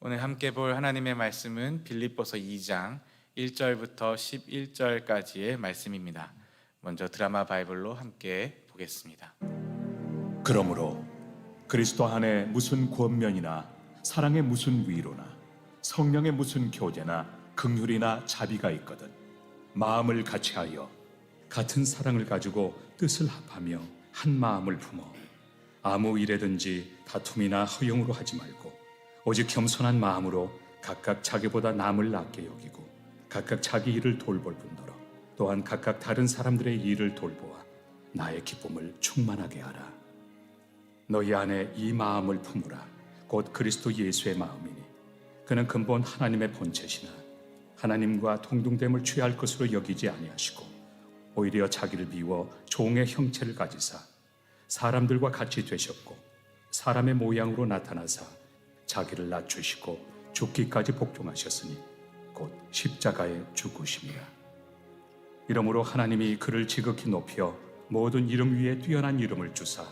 오늘 함께 볼 하나님의 말씀은 빌립보서 2장 1절부터 11절까지의 말씀입니다. 먼저 드라마 바이블로 함께 보겠습니다. 그러므로 그리스도 안에 무슨 권면이나 사랑의 무슨 위로나 성령의 무슨 교제나 긍휼이나 자비가 있거든 마음을 같이하여 같은 사랑을 가지고 뜻을 합하며 한 마음을 품어 아무 일에든지 다툼이나 허용으로 하지 말고 오직 겸손한 마음으로 각각 자기보다 남을 낫게 여기고 각각 자기 일을 돌볼 뿐더러 또한 각각 다른 사람들의 일을 돌보아 나의 기쁨을 충만하게 하라. 너희 안에 이 마음을 품으라. 곧 그리스도 예수의 마음이니 그는 근본 하나님의 본체시나 하나님과 동등됨을 취할 것으로 여기지 아니하시고 오히려 자기를 비워 종의 형체를 가지사 사람들과 같이 되셨고 사람의 모양으로 나타나사 자기를 낮추시고 죽기까지 복종하셨으니 곧 십자가에 죽으심이라. 이러므로 하나님이 그를 지극히 높여 모든 이름 위에 뛰어난 이름을 주사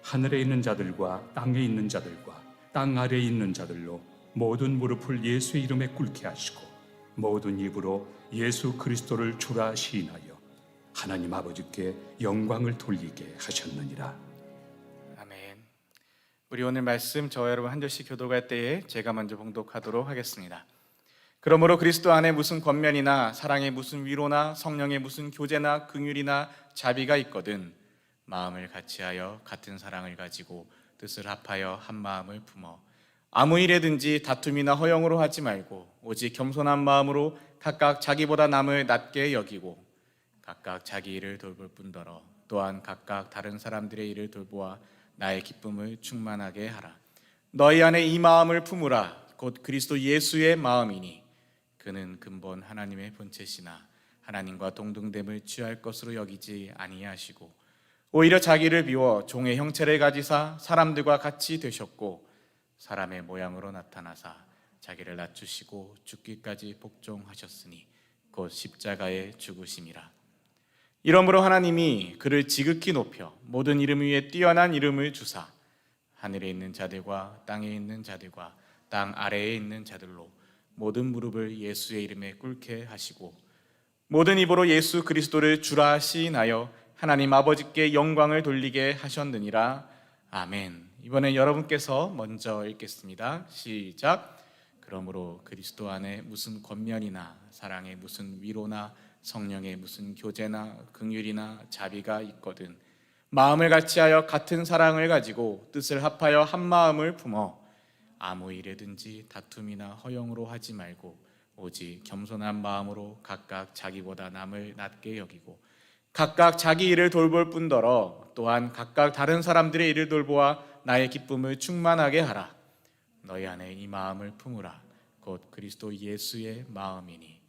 하늘에 있는 자들과 땅에 있는 자들과 땅 아래에 있는 자들로 모든 무릎을 예수의 이름에 꿇게 하시고 모든 입으로 예수 그리스도를 주라 시인하여 하나님 아버지께 영광을 돌리게 하셨느니라. 우리 오늘 말씀 저와 여러분 한 절씩 교독할 때에 제가 먼저 봉독하도록 하겠습니다. 그러므로 그리스도 안에 무슨 권면이나 사랑의 무슨 위로나 성령의 무슨 교제나 긍휼이나 자비가 있거든 마음을 같이하여 같은 사랑을 가지고 뜻을 합하여 한 마음을 품어 아무 일에든지 다툼이나 허용으로 하지 말고 오직 겸손한 마음으로 각각 자기보다 남을 낮게 여기고 각각 자기 일을 돌볼 뿐더러 또한 각각 다른 사람들의 일을 돌보아 나의 기쁨을 충만하게 하라. 너희 안에 이 마음을 품으라. 곧 그리스도 예수의 마음이니 그는 근본 하나님의 본체시나 하나님과 동등됨을 취할 것으로 여기지 아니하시고 오히려 자기를 비워 종의 형체를 가지사 사람들과 같이 되셨고 사람의 모양으로 나타나사 자기를 낮추시고 죽기까지 복종하셨으니 곧 십자가에 죽으심이라. 이러므로 하나님이 그를 지극히 높여 모든 이름 위에 뛰어난 이름을 주사 하늘에 있는 자들과 땅에 있는 자들과 땅 아래에 있는 자들로 모든 무릎을 예수의 이름에 꿇게 하시고 모든 입으로 예수 그리스도를 주라 시인하여 하나님 아버지께 영광을 돌리게 하셨느니라. 아멘. 이번엔 여러분께서 먼저 읽겠습니다. 시작. 그러므로 그리스도 안에 무슨 권면이나 사랑의 무슨 위로나 성령의 무슨 교제나 긍휼이나 자비가 있거든 마음을 같이하여 같은 사랑을 가지고 뜻을 합하여 한 마음을 품어 아무 일에든지 다툼이나 허용으로 하지 말고 오직 겸손한 마음으로 각각 자기보다 남을 낮게 여기고 각각 자기 일을 돌볼 뿐더러 또한 각각 다른 사람들의 일을 돌보아 나의 기쁨을 충만하게 하라. 너희 안에 이 마음을 품으라. 곧 그리스도 예수의 마음이니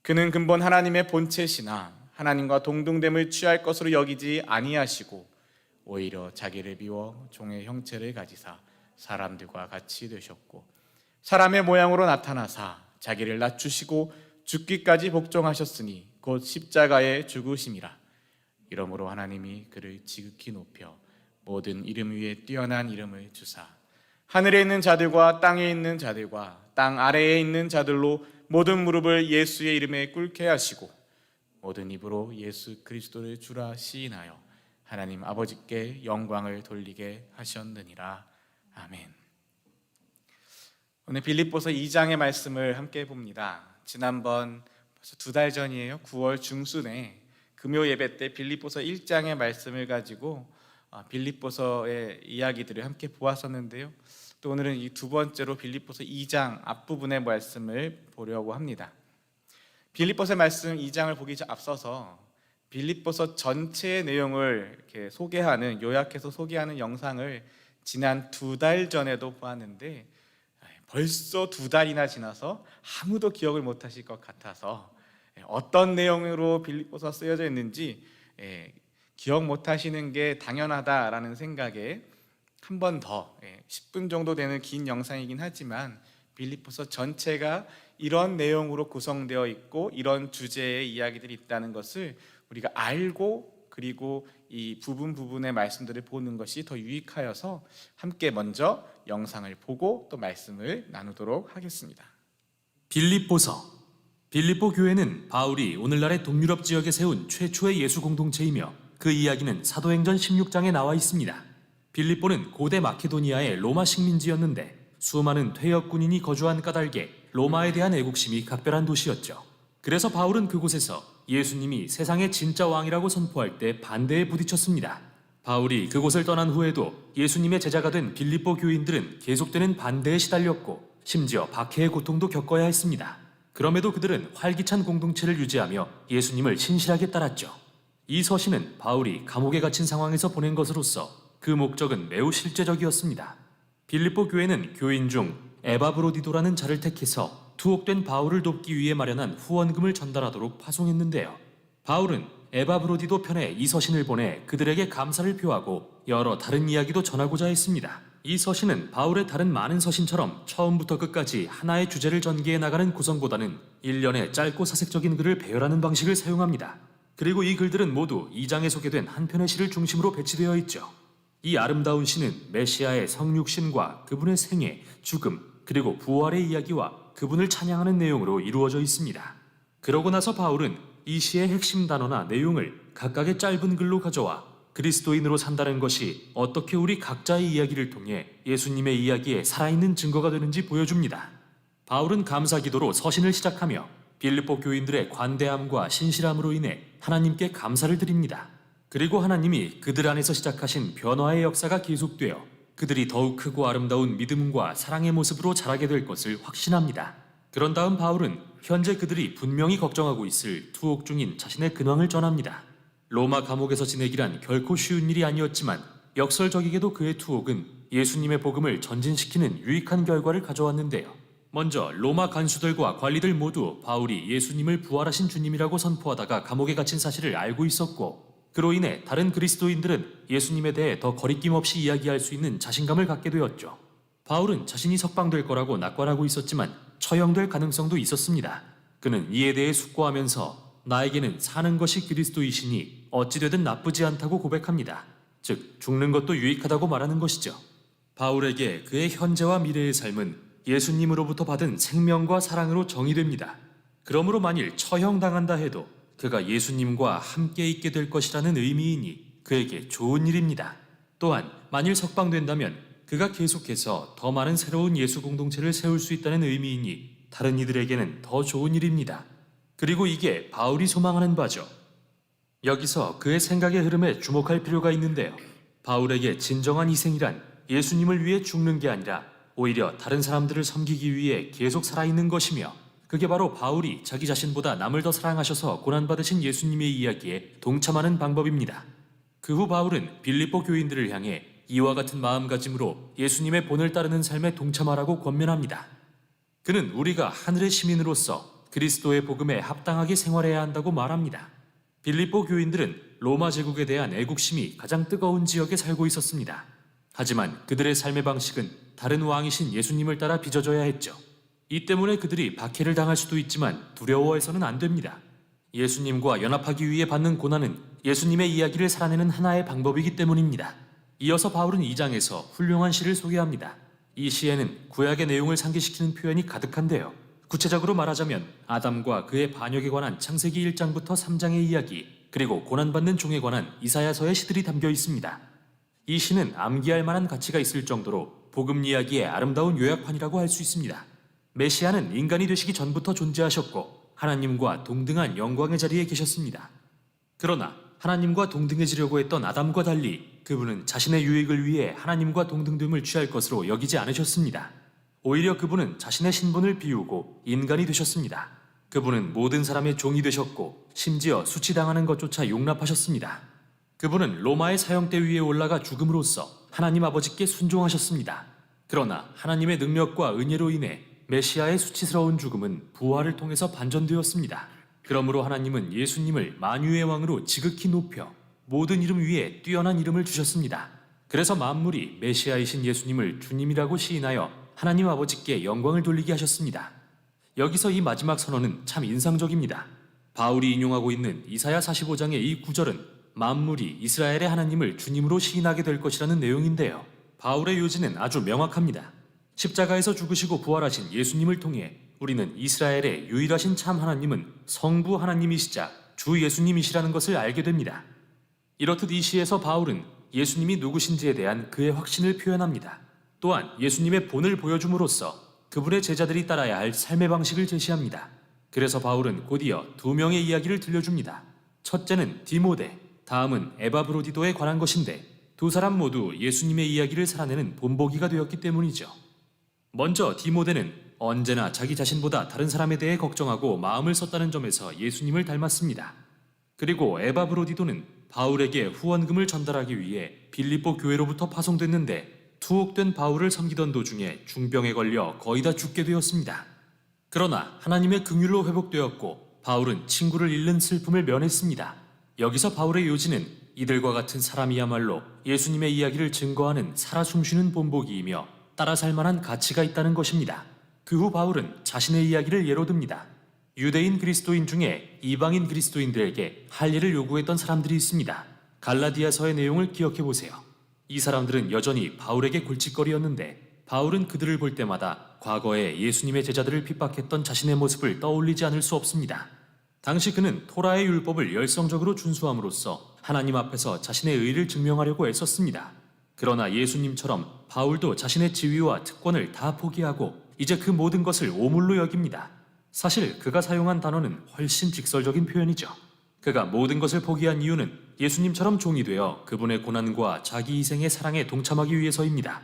그는 근본 하나님의 본체시나 하나님과 동등됨을 취할 것으로 여기지 아니하시고 오히려 자기를 비워 종의 형체를 가지사 사람들과 같이 되셨고 사람의 모양으로 나타나사 자기를 낮추시고 죽기까지 복종하셨으니 곧 십자가에 죽으심이라. 이러므로 하나님이 그를 지극히 높여 모든 이름 위에 뛰어난 이름을 주사 하늘에 있는 자들과 땅에 있는 자들과 땅 아래에 있는 자들로 모든 무릎을 예수의 이름에 꿇게 하시고 모든 입으로 예수 그리스도를 주라 시인하여 하나님 아버지께 영광을 돌리게 하셨느니라. 아멘. 오늘 빌립보서 2장의 말씀을 함께 봅니다. 지난번 벌써 2달 전이에요. 9월 중순에 금요 예배 때 빌립보서 1장의 말씀을 가지고 빌립보서의 이야기들을 함께 보았었는데요. 또 오늘은 이 두 번째로 빌립보서 2장 앞부분의 말씀을 보려고 합니다. 빌립보서 말씀 2장을 보기 앞서서 빌립보서 전체의 내용을 이렇게 소개하는 요약해서 소개하는 영상을 지난 2달 전에도 보았는데 벌써 2달이나 지나서 아무도 기억을 못하실 것 같아서 어떤 내용으로 빌립보서 쓰여져 있는지 기억 못하시는 게 당연하다라는 생각에 한 번 더 10분 정도 되는 긴 영상이긴 하지만 빌립보서 전체가 이런 내용으로 구성되어 있고 이런 주제의 이야기들이 있다는 것을 우리가 알고 그리고 이 부분의 말씀들을 보는 것이 더 유익하여서 함께 먼저 영상을 보고 또 말씀을 나누도록 하겠습니다. 빌립보서. 빌립보 교회는 바울이 오늘날의 동유럽 지역에 세운 최초의 예수 공동체이며 그 이야기는 사도행전 16장에 나와 있습니다. 빌립보는 고대 마케도니아의 로마 식민지였는데 수많은 퇴역 군인이 거주한 까닭에 로마에 대한 애국심이 각별한 도시였죠. 그래서 바울은 그곳에서 예수님이 세상의 진짜 왕이라고 선포할 때 반대에 부딪혔습니다. 바울이 그곳을 떠난 후에도 예수님의 제자가 된 빌립보 교인들은 계속되는 반대에 시달렸고 심지어 박해의 고통도 겪어야 했습니다. 그럼에도 그들은 활기찬 공동체를 유지하며 예수님을 신실하게 따랐죠. 이 서신은 바울이 감옥에 갇힌 상황에서 보낸 것으로서 그 목적은 매우 실제적이었습니다. 빌립보 교회는 교인 중 에바브로디도라는 자를 택해서 투옥된 바울을 돕기 위해 마련한 후원금을 전달하도록 파송했는데요. 바울은 에바브로디도 편에 이 서신을 보내 그들에게 감사를 표하고 여러 다른 이야기도 전하고자 했습니다. 이 서신은 바울의 다른 많은 서신처럼 처음부터 끝까지 하나의 주제를 전개해 나가는 구성보다는 일련의 짧고 사색적인 글을 배열하는 방식을 사용합니다. 그리고 이 글들은 모두 2장에 소개된 한 편의 시를 중심으로 배치되어 있죠. 이 아름다운 시는 메시아의 성육신과 그분의 생애, 죽음, 그리고 부활의 이야기와 그분을 찬양하는 내용으로 이루어져 있습니다. 그러고 나서 바울은 이 시의 핵심 단어나 내용을 각각의 짧은 글로 가져와 그리스도인으로 산다는 것이 어떻게 우리 각자의 이야기를 통해 예수님의 이야기에 살아있는 증거가 되는지 보여줍니다. 바울은 감사기도로 서신을 시작하며 빌립보 교인들의 관대함과 신실함으로 인해 하나님께 감사를 드립니다. 그리고 하나님이 그들 안에서 시작하신 변화의 역사가 계속되어 그들이 더욱 크고 아름다운 믿음과 사랑의 모습으로 자라게 될 것을 확신합니다. 그런 다음 바울은 현재 그들이 분명히 걱정하고 있을 투옥 중인 자신의 근황을 전합니다. 로마 감옥에서 지내기란 결코 쉬운 일이 아니었지만 역설적이게도 그의 투옥은 예수님의 복음을 전진시키는 유익한 결과를 가져왔는데요. 먼저 로마 간수들과 관리들 모두 바울이 예수님을 부활하신 주님이라고 선포하다가 감옥에 갇힌 사실을 알고 있었고 그로 인해 다른 그리스도인들은 예수님에 대해 더 거리낌 없이 이야기할 수 있는 자신감을 갖게 되었죠. 바울은 자신이 석방될 거라고 낙관하고 있었지만 처형될 가능성도 있었습니다. 그는 이에 대해 숙고하면서 나에게는 사는 것이 그리스도이시니 어찌되든 나쁘지 않다고 고백합니다. 즉 죽는 것도 유익하다고 말하는 것이죠. 바울에게 그의 현재와 미래의 삶은 예수님으로부터 받은 생명과 사랑으로 정의됩니다. 그러므로 만일 처형당한다 해도 그가 예수님과 함께 있게 될 것이라는 의미이니 그에게 좋은 일입니다. 또한 만일 석방된다면 그가 계속해서 더 많은 새로운 예수 공동체를 세울 수 있다는 의미이니 다른 이들에게는 더 좋은 일입니다. 그리고 이게 바울이 소망하는 바죠. 여기서 그의 생각의 흐름에 주목할 필요가 있는데요. 바울에게 진정한 희생이란 예수님을 위해 죽는 게 아니라 오히려 다른 사람들을 섬기기 위해 계속 살아있는 것이며 그게 바로 바울이 자기 자신보다 남을 더 사랑하셔서 고난받으신 예수님의 이야기에 동참하는 방법입니다. 그 후 바울은 빌립보 교인들을 향해 이와 같은 마음가짐으로 예수님의 본을 따르는 삶에 동참하라고 권면합니다. 그는 우리가 하늘의 시민으로서 그리스도의 복음에 합당하게 생활해야 한다고 말합니다. 빌립보 교인들은 로마 제국에 대한 애국심이 가장 뜨거운 지역에 살고 있었습니다. 하지만 그들의 삶의 방식은 다른 왕이신 예수님을 따라 빚어져야 했죠. 이 때문에 그들이 박해를 당할 수도 있지만 두려워해서는 안 됩니다. 예수님과 연합하기 위해 받는 고난은 예수님의 이야기를 살아내는 하나의 방법이기 때문입니다. 이어서 바울은 2장에서 훌륭한 시를 소개합니다. 이 시에는 구약의 내용을 상기시키는 표현이 가득한데요. 구체적으로 말하자면 아담과 그의 반역에 관한 창세기 1장부터 3장의 이야기, 그리고 고난받는 종에 관한 이사야서의 시들이 담겨 있습니다. 이 시는 암기할 만한 가치가 있을 정도로 복음 이야기의 아름다운 요약판이라고 할 수 있습니다. 메시아는 인간이 되시기 전부터 존재하셨고 하나님과 동등한 영광의 자리에 계셨습니다. 그러나 하나님과 동등해지려고 했던 아담과 달리 그분은 자신의 유익을 위해 하나님과 동등됨을 취할 것으로 여기지 않으셨습니다. 오히려 그분은 자신의 신분을 비우고 인간이 되셨습니다. 그분은 모든 사람의 종이 되셨고 심지어 수치당하는 것조차 용납하셨습니다. 그분은 로마의 사형대 위에 올라가 죽음으로써 하나님 아버지께 순종하셨습니다. 그러나 하나님의 능력과 은혜로 인해 메시아의 수치스러운 죽음은 부활을 통해서 반전되었습니다. 그러므로 하나님은 예수님을 만유의 왕으로 지극히 높여 모든 이름 위에 뛰어난 이름을 주셨습니다. 그래서 만물이 메시아이신 예수님을 주님이라고 시인하여 하나님 아버지께 영광을 돌리게 하셨습니다. 여기서 이 마지막 선언은 참 인상적입니다. 바울이 인용하고 있는 이사야 45장의 이 구절은 만물이 이스라엘의 하나님을 주님으로 시인하게 될 것이라는 내용인데요. 바울의 요지는 아주 명확합니다. 십자가에서 죽으시고 부활하신 예수님을 통해 우리는 이스라엘의 유일하신 참 하나님은 성부 하나님이시자 주 예수님이시라는 것을 알게 됩니다. 이렇듯 이 시에서 바울은 예수님이 누구신지에 대한 그의 확신을 표현합니다. 또한 예수님의 본을 보여줌으로써 그분의 제자들이 따라야 할 삶의 방식을 제시합니다. 그래서 바울은 곧이어 두 명의 이야기를 들려줍니다. 첫째는 디모데, 다음은 에바브로디도에 관한 것인데 두 사람 모두 예수님의 이야기를 살아내는 본보기가 되었기 때문이죠. 먼저 디모데는 언제나 자기 자신보다 다른 사람에 대해 걱정하고 마음을 썼다는 점에서 예수님을 닮았습니다. 그리고 에바브로디도는 바울에게 후원금을 전달하기 위해 빌립보 교회로부터 파송됐는데 투옥된 바울을 섬기던 도중에 중병에 걸려 거의 다 죽게 되었습니다. 그러나 하나님의 긍휼로 회복되었고 바울은 친구를 잃는 슬픔을 면했습니다. 여기서 바울의 요지는 이들과 같은 사람이야말로 예수님의 이야기를 증거하는 살아 숨쉬는 본보기이며 따라 살만한 가치가 있다는 것입니다. 그 후 바울은 자신의 이야기를 예로 듭니다. 유대인 그리스도인 중에 이방인 그리스도인들에게 할 일을 요구했던 사람들이 있습니다. 갈라디아서의 내용을 기억해 보세요. 이 사람들은 여전히 바울에게 골칫거리였는데 바울은 그들을 볼 때마다 과거에 예수님의 제자들을 핍박했던 자신의 모습을 떠올리지 않을 수 없습니다. 당시 그는 토라의 율법을 열성적으로 준수함으로써 하나님 앞에서 자신의 의를 증명하려고 애썼습니다. 그러나 예수님처럼 바울도 자신의 지위와 특권을 다 포기하고 이제 그 모든 것을 오물로 여깁니다. 사실 그가 사용한 단어는 훨씬 직설적인 표현이죠. 그가 모든 것을 포기한 이유는 예수님처럼 종이 되어 그분의 고난과 자기 희생의 사랑에 동참하기 위해서입니다.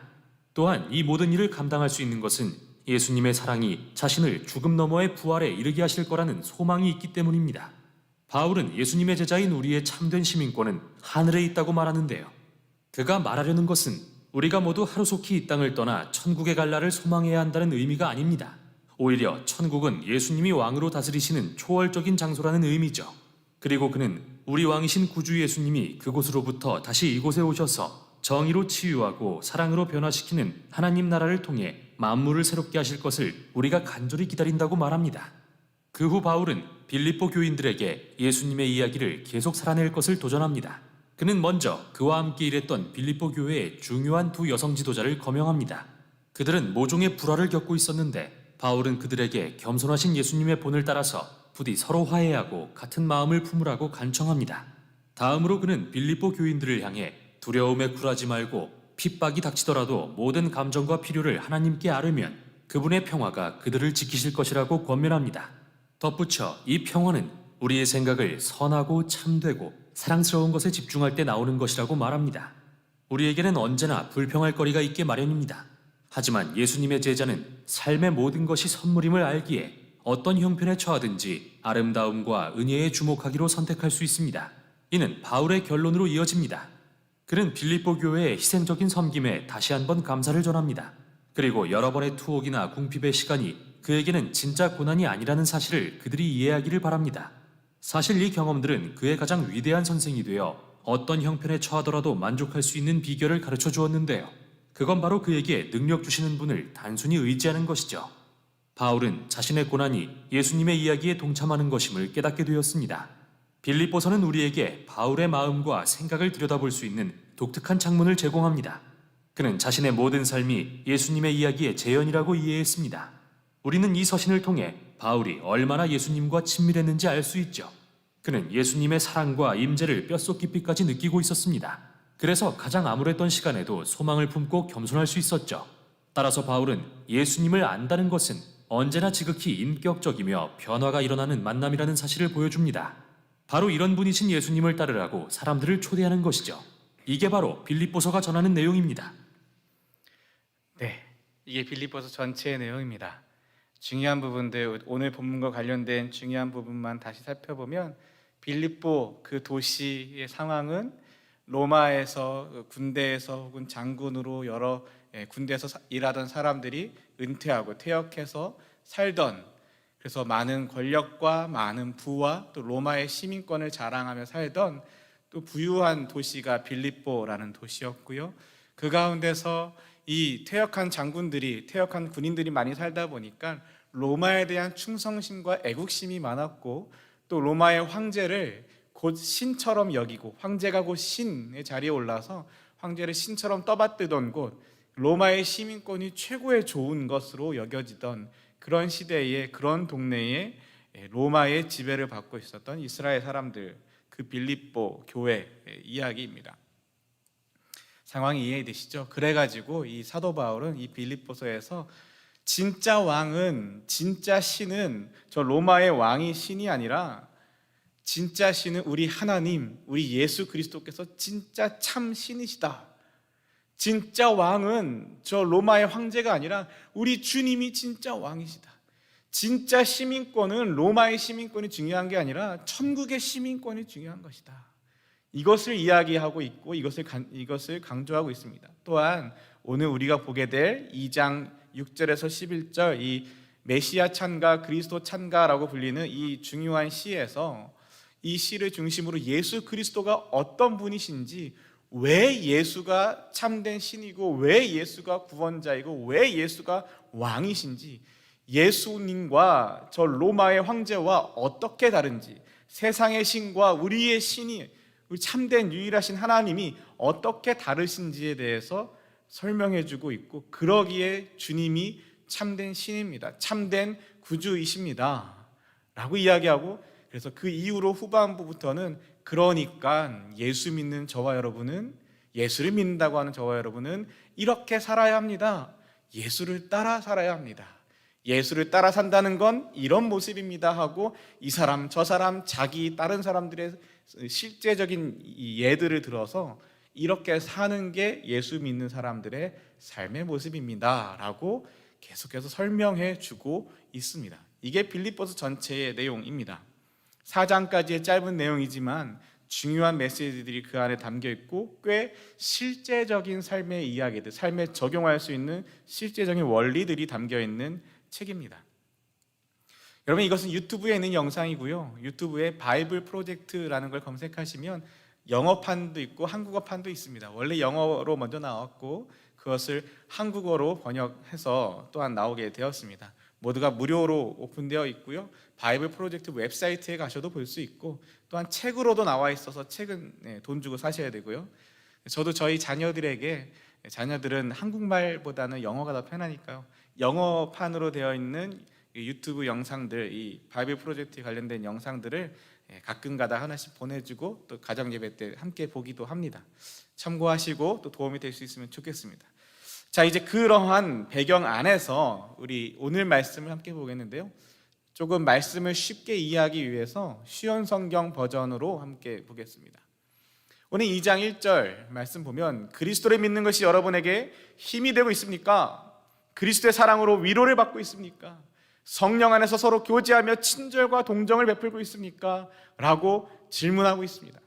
또한 이 모든 일을 감당할 수 있는 것은 예수님의 사랑이 자신을 죽음 너머의 부활에 이르게 하실 거라는 소망이 있기 때문입니다. 바울은 예수님의 제자인 우리의 참된 시민권은 하늘에 있다고 말하는데요. 그가 말하려는 것은 우리가 모두 하루속히 이 땅을 떠나 천국에 갈 날을 소망해야 한다는 의미가 아닙니다. 오히려 천국은 예수님이 왕으로 다스리시는 초월적인 장소라는 의미죠. 그리고 그는 우리 왕이신 구주 예수님이 그곳으로부터 다시 이곳에 오셔서 정의로 치유하고 사랑으로 변화시키는 하나님 나라를 통해 만물을 새롭게 하실 것을 우리가 간절히 기다린다고 말합니다. 그 후 바울은 빌립보 교인들에게 예수님의 이야기를 계속 살아낼 것을 도전합니다. 그는 먼저 그와 함께 일했던 빌립보 교회의 중요한 두 여성 지도자를 거명합니다. 그들은 모종의 불화를 겪고 있었는데 바울은 그들에게 겸손하신 예수님의 본을 따라서 부디 서로 화해하고 같은 마음을 품으라고 간청합니다. 다음으로 그는 빌립보 교인들을 향해 두려움에 굴하지 말고 핍박이 닥치더라도 모든 감정과 필요를 하나님께 아뢰면 그분의 평화가 그들을 지키실 것이라고 권면합니다. 덧붙여 이 평화는 우리의 생각을 선하고 참되고 사랑스러운 것에 집중할 때 나오는 것이라고 말합니다. 우리에게는 언제나 불평할 거리가 있게 마련입니다. 하지만 예수님의 제자는 삶의 모든 것이 선물임을 알기에 어떤 형편에 처하든지 아름다움과 은혜에 주목하기로 선택할 수 있습니다. 이는 바울의 결론으로 이어집니다. 그는 빌립보 교회의 희생적인 섬김에 다시 한번 감사를 전합니다. 그리고 여러 번의 투옥이나 궁핍의 시간이 그에게는 진짜 고난이 아니라는 사실을 그들이 이해하기를 바랍니다. 사실 이 경험들은 그의 가장 위대한 선생이 되어 어떤 형편에 처하더라도 만족할 수 있는 비결을 가르쳐 주었는데요. 그건 바로 그에게 능력 주시는 분을 단순히 의지하는 것이죠. 바울은 자신의 고난이 예수님의 이야기에 동참하는 것임을 깨닫게 되었습니다. 빌립보서는 우리에게 바울의 마음과 생각을 들여다볼 수 있는 독특한 창문을 제공합니다. 그는 자신의 모든 삶이 예수님의 이야기의 재현이라고 이해했습니다. 우리는 이 서신을 통해 바울이 얼마나 예수님과 친밀했는지 알 수 있죠. 그는 예수님의 사랑과 임재를 뼛속 깊이까지 느끼고 있었습니다. 그래서 가장 암울했던 시간에도 소망을 품고 겸손할 수 있었죠. 따라서 바울은 예수님을 안다는 것은 언제나 지극히 인격적이며 변화가 일어나는 만남이라는 사실을 보여줍니다. 바로 이런 분이신 예수님을 따르라고 사람들을 초대하는 것이죠. 이게 바로 빌립보서가 전하는 내용입니다. 네, 이게 빌립보서 전체의 내용입니다. 중요한 부분들, 오늘 본문과 관련된 중요한 부분만 다시 살펴보면 빌립보 그 도시의 상황은 로마에서 군대에서 혹은 장군으로 여러 군대에서 일하던 사람들이 은퇴하고 퇴역해서 살던, 그래서 많은 권력과 많은 부와 또 로마의 시민권을 자랑하며 살던 또 부유한 도시가 빌립보라는 도시였고요. 그 가운데서 이 퇴역한 장군들이, 퇴역한 군인들이 많이 살다 보니까 로마에 대한 충성심과 애국심이 많았고 또 로마의 황제를 곧 신처럼 여기고 황제가 곧 신의 자리에 올라서 황제를 신처럼 떠받들던 곳, 로마의 시민권이 최고의 좋은 것으로 여겨지던 그런 시대에, 그런 동네에 로마의 지배를 받고 있었던 이스라엘 사람들, 그 빌립보 교회 이야기입니다. 상황이 이해되시죠? 그래가지고 이 사도 바울은 이 빌립보서에서 진짜 왕은, 진짜 신은 저 로마의 왕이 신이 아니라 진짜 신은 우리 하나님, 우리 예수 그리스도께서 진짜 참 신이시다. 진짜 왕은 저 로마의 황제가 아니라 우리 주님이 진짜 왕이시다. 진짜 시민권은 로마의 시민권이 중요한 게 아니라 천국의 시민권이 중요한 것이다. 이것을 이야기하고 있고 이것을 강조하고 있습니다. 또한 오늘 우리가 보게 될 2장 6절에서 11절 이 메시아 찬가, 그리스도 찬가라고 불리는 이 중요한 시에서 이 시를 중심으로 예수 그리스도가 어떤 분이신지, 왜 예수가 참된 신이고 왜 예수가 구원자이고 왜 예수가 왕이신지, 예수님과 저 로마의 황제와 어떻게 다른지, 세상의 신과 우리의 신이, 우리 참된 유일하신 하나님이 어떻게 다르신지에 대해서 설명해주고 있고, 그러기에 주님이 참된 신입니다. 참된 구주이십니다 라고 이야기하고, 그래서 그 이후로 후반부부터는 그러니까 예수 믿는 저와 여러분은, 예수를 믿는다고 하는 저와 여러분은 이렇게 살아야 합니다. 예수를 따라 살아야 합니다. 예수를 따라 산다는 건 이런 모습입니다 하고 이 사람 저 사람 자기 다른 사람들의 실제적인 예들을 들어서 이렇게 사는 게 예수 믿는 사람들의 삶의 모습입니다 라고 계속해서 설명해 주고 있습니다. 이게 빌립보서 전체의 내용입니다. 4장까지의 짧은 내용이지만 중요한 메시지들이 그 안에 담겨 있고 꽤 실제적인 삶의 이야기들, 삶에 적용할 수 있는 실제적인 원리들이 담겨 있는 책입니다. 여러분, 이것은 유튜브에 있는 영상이고요. 유튜브에 바이블 프로젝트라는 걸 검색하시면 영어판도 있고 한국어판도 있습니다. 원래 영어로 먼저 나왔고 그것을 한국어로 번역해서 또한 나오게 되었습니다. 모두가 무료로 오픈되어 있고요. 바이블 프로젝트 웹사이트에 가셔도 볼 수 있고, 또한 책으로도 나와 있어서 책은 돈 주고 사셔야 되고요. 저도 저희 자녀들에게, 자녀들은 한국말보다는 영어가 더 편하니까요, 영어판으로 되어 있는 유튜브 영상들, 이 바이블 프로젝트에 관련된 영상들을 가끔가다 하나씩 보내주고 또 가정 예배 때 함께 보기도 합니다. 참고하시고 또 도움이 될 수 있으면 좋겠습니다. 자, 이제 그러한 배경 안에서 우리 오늘 말씀을 함께 보겠는데요. 조금 말씀을 쉽게 이해하기 위해서 쉬운 성경 버전으로 함께 보겠습니다. 오늘 2장 1절 말씀 보면, 그리스도를 믿는 것이 여러분에게 힘이 되고 있습니까? 그리스도의 사랑으로 위로를 받고 있습니까? 성령 안에서 서로 교제하며 친절과 동정을 베풀고 있습니까? 라고 질문하고 있습니다.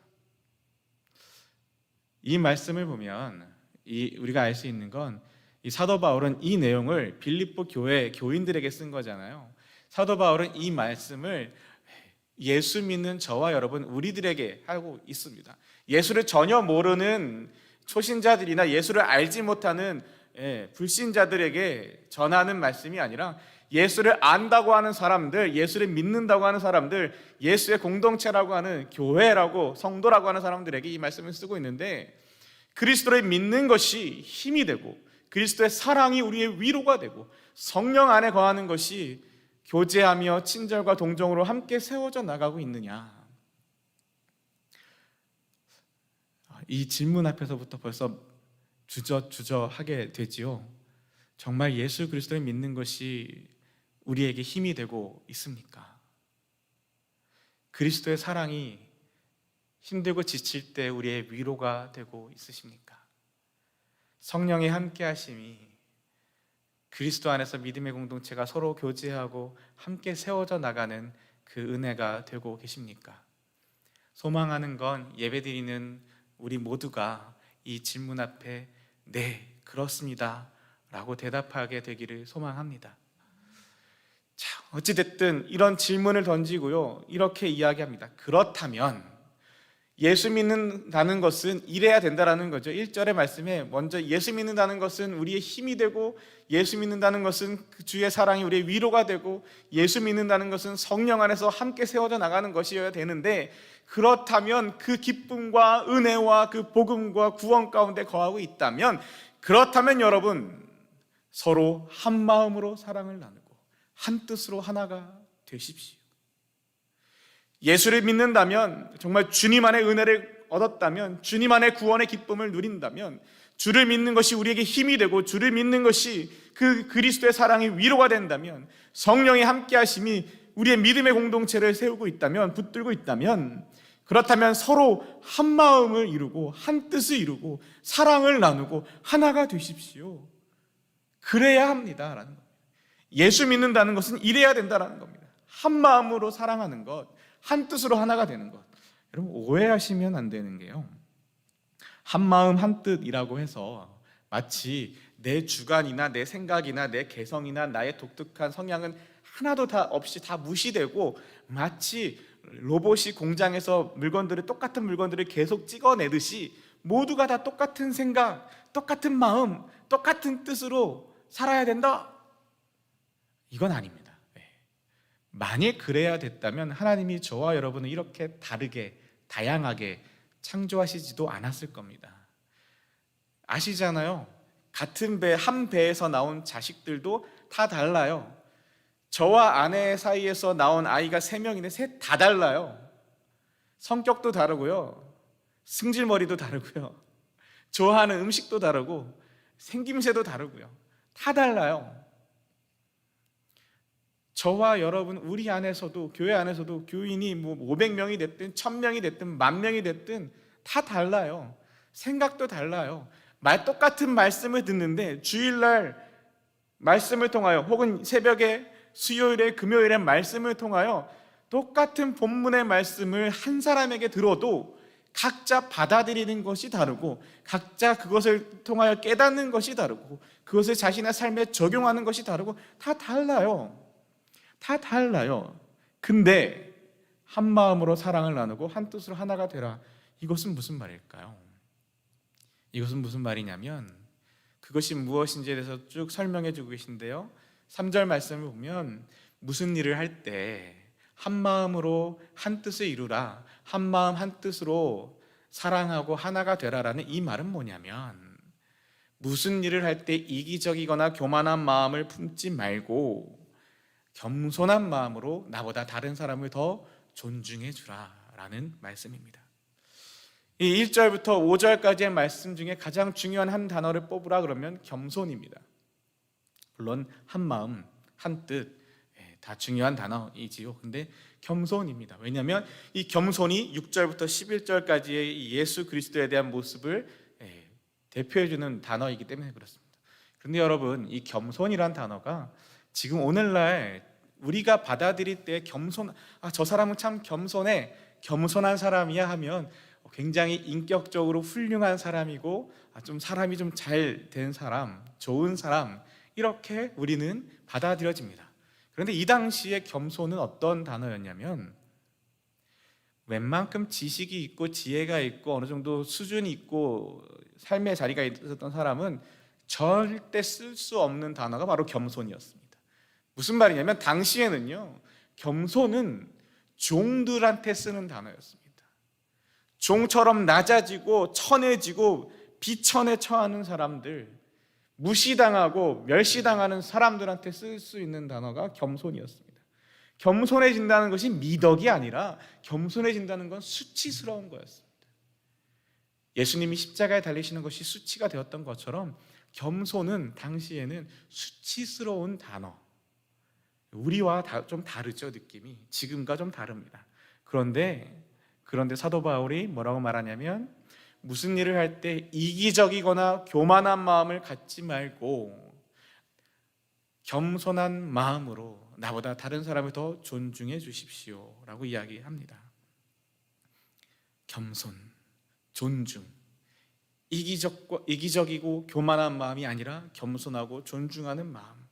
이 말씀을 보면 우리가 알 수 있는 건, 이 사도 바울은 이 내용을 빌립보 교회 교인들에게 쓴 거잖아요. 사도 바울은 이 말씀을 예수 믿는 저와 여러분, 우리들에게 하고 있습니다. 예수를 전혀 모르는 초신자들이나 예수를 알지 못하는 불신자들에게 전하는 말씀이 아니라, 예수를 안다고 하는 사람들, 예수를 믿는다고 하는 사람들, 예수의 공동체라고 하는 교회라고, 성도라고 하는 사람들에게 이 말씀을 쓰고 있는데, 그리스도를 믿는 것이 힘이 되고 그리스도의 사랑이 우리의 위로가 되고 성령 안에 거하는 것이 교제하며 친절과 동정으로 함께 세워져 나가고 있느냐. 이 질문 앞에서부터 벌써 주저하게 되지요. 정말 예수 그리스도를 믿는 것이 우리에게 힘이 되고 있습니까? 그리스도의 사랑이 힘들고 지칠 때 우리의 위로가 되고 있으십니까? 성령의 함께 하심이 그리스도 안에서 믿음의 공동체가 서로 교제하고 함께 세워져 나가는 그 은혜가 되고 계십니까? 소망하는 건 예배드리는 우리 모두가 이 질문 앞에 네, 그렇습니다 라고 대답하게 되기를 소망합니다. 자, 어찌됐든 이런 질문을 던지고요, 이렇게 이야기합니다. 그렇다면 예수 믿는다는 것은 이래야 된다라는 거죠. 1절의 말씀에 먼저 예수 믿는다는 것은 우리의 힘이 되고, 예수 믿는다는 것은 그 주의 사랑이 우리의 위로가 되고, 예수 믿는다는 것은 성령 안에서 함께 세워져 나가는 것이어야 되는데, 그렇다면 그 기쁨과 은혜와 그 복음과 구원 가운데 거하고 있다면, 그렇다면 여러분 서로 한 마음으로 사랑을 나누고 한 뜻으로 하나가 되십시오. 예수를 믿는다면, 정말 주님 안의 은혜를 얻었다면, 주님 안의 구원의 기쁨을 누린다면, 주를 믿는 것이 우리에게 힘이 되고, 주를 믿는 것이 그 그리스도의 사랑이 위로가 된다면, 성령의 함께 하심이 우리의 믿음의 공동체를 세우고 있다면, 붙들고 있다면, 그렇다면 서로 한 마음을 이루고 한 뜻을 이루고 사랑을 나누고 하나가 되십시오. 그래야 합니다라는 겁니다. 예수 믿는다는 것은 이래야 된다라는 겁니다. 한 마음으로 사랑하는 것, 한 뜻으로 하나가 되는 것. 여러분, 오해하시면 안 되는 게요, 한 마음 한 뜻이라고 해서 마치 내 주관이나 내 생각이나 내 개성이나 나의 독특한 성향은 하나도 다 없이 다 무시되고, 마치 로봇이 공장에서 똑같은 물건들을 계속 찍어내듯이 모두가 다 똑같은 생각, 똑같은 마음, 똑같은 뜻으로 살아야 된다? 이건 아닙니다. 만일 그래야 됐다면 하나님이 저와 여러분을 이렇게 다르게, 다양하게 창조하시지도 않았을 겁니다. 아시잖아요. 같은 배, 한 배에서 나온 자식들도 다 달라요. 저와 아내 사이에서 나온 아이가 3명인데 셋 다 달라요. 성격도 다르고요, 승질머리도 다르고요, 좋아하는 음식도 다르고, 생김새도 다르고요, 다 달라요. 저와 여러분, 우리 안에서도, 교회 안에서도 교인이 500명이 됐든 1000명이 됐든 10,000명이 됐든 다 달라요. 생각도 달라요. 똑같은 말씀을 듣는데 주일날 말씀을 통하여, 혹은 새벽에 수요일에 금요일에 말씀을 통하여 똑같은 본문의 말씀을 한 사람에게 들어도 각자 받아들이는 것이 다르고, 각자 그것을 통하여 깨닫는 것이 다르고, 그것을 자신의 삶에 적용하는 것이 다르고, 다 달라요. 다 달라요. 근데 한 마음으로 사랑을 나누고 한 뜻으로 하나가 되라. 이것은 무슨 말일까요? 이것은 무슨 말이냐면, 그것이 무엇인지에 대해서 쭉 설명해 주고 계신데요, 3절 말씀을 보면 무슨 일을 할 때 한 마음으로 한 뜻을 이루라, 한 마음 한 뜻으로 사랑하고 하나가 되라라는 이 말은 뭐냐면, 무슨 일을 할 때 이기적이거나 교만한 마음을 품지 말고 겸손한 마음으로 나보다 다른 사람을 더 존중해 주라라는 말씀입니다. 이 1절부터 5절까지의 말씀 중에 가장 중요한 한 단어를 뽑으라 그러면 겸손입니다. 물론 한 마음, 한 뜻, 다 중요한 단어이지요. 근데 겸손입니다. 왜냐하면 이 겸손이 6절부터 11절까지의 예수 그리스도에 대한 모습을 대표해주는 단어이기 때문에 그렇습니다. 그런데 여러분, 이 겸손이란 단어가 지금 오늘날 우리가 받아들일 때 저 사람은 참 겸손해, 겸손한 사람이야 하면 굉장히 인격적으로 훌륭한 사람이고, 좀 사람이 좀 잘 된 사람, 좋은 사람, 이렇게 우리는 받아들여집니다. 그런데 이 당시에 겸손은 어떤 단어였냐면, 웬만큼 지식이 있고 지혜가 있고 어느 정도 수준이 있고 삶의 자리가 있었던 사람은 절대 쓸 수 없는 단어가 바로 겸손이었습니다. 무슨 말이냐면, 당시에는요, 겸손은 종들한테 쓰는 단어였습니다. 종처럼 낮아지고 천해지고 비천에 처하는 사람들, 무시당하고 멸시당하는 사람들한테 쓸 수 있는 단어가 겸손이었습니다. 겸손해진다는 것이 미덕이 아니라 겸손해진다는 건 수치스러운 거였습니다. 예수님이 십자가에 달리시는 것이 수치가 되었던 것처럼 겸손은 당시에는 수치스러운 단어, 우리와 좀 다르죠. 느낌이 지금과 좀 다릅니다. 그런데 사도 바울이 뭐라고 말하냐면, 무슨 일을 할 때 이기적이거나 교만한 마음을 갖지 말고 겸손한 마음으로 나보다 다른 사람을 더 존중해 주십시오 라고 이야기합니다. 겸손, 존중, 이기적이고 교만한 마음이 아니라 겸손하고 존중하는 마음.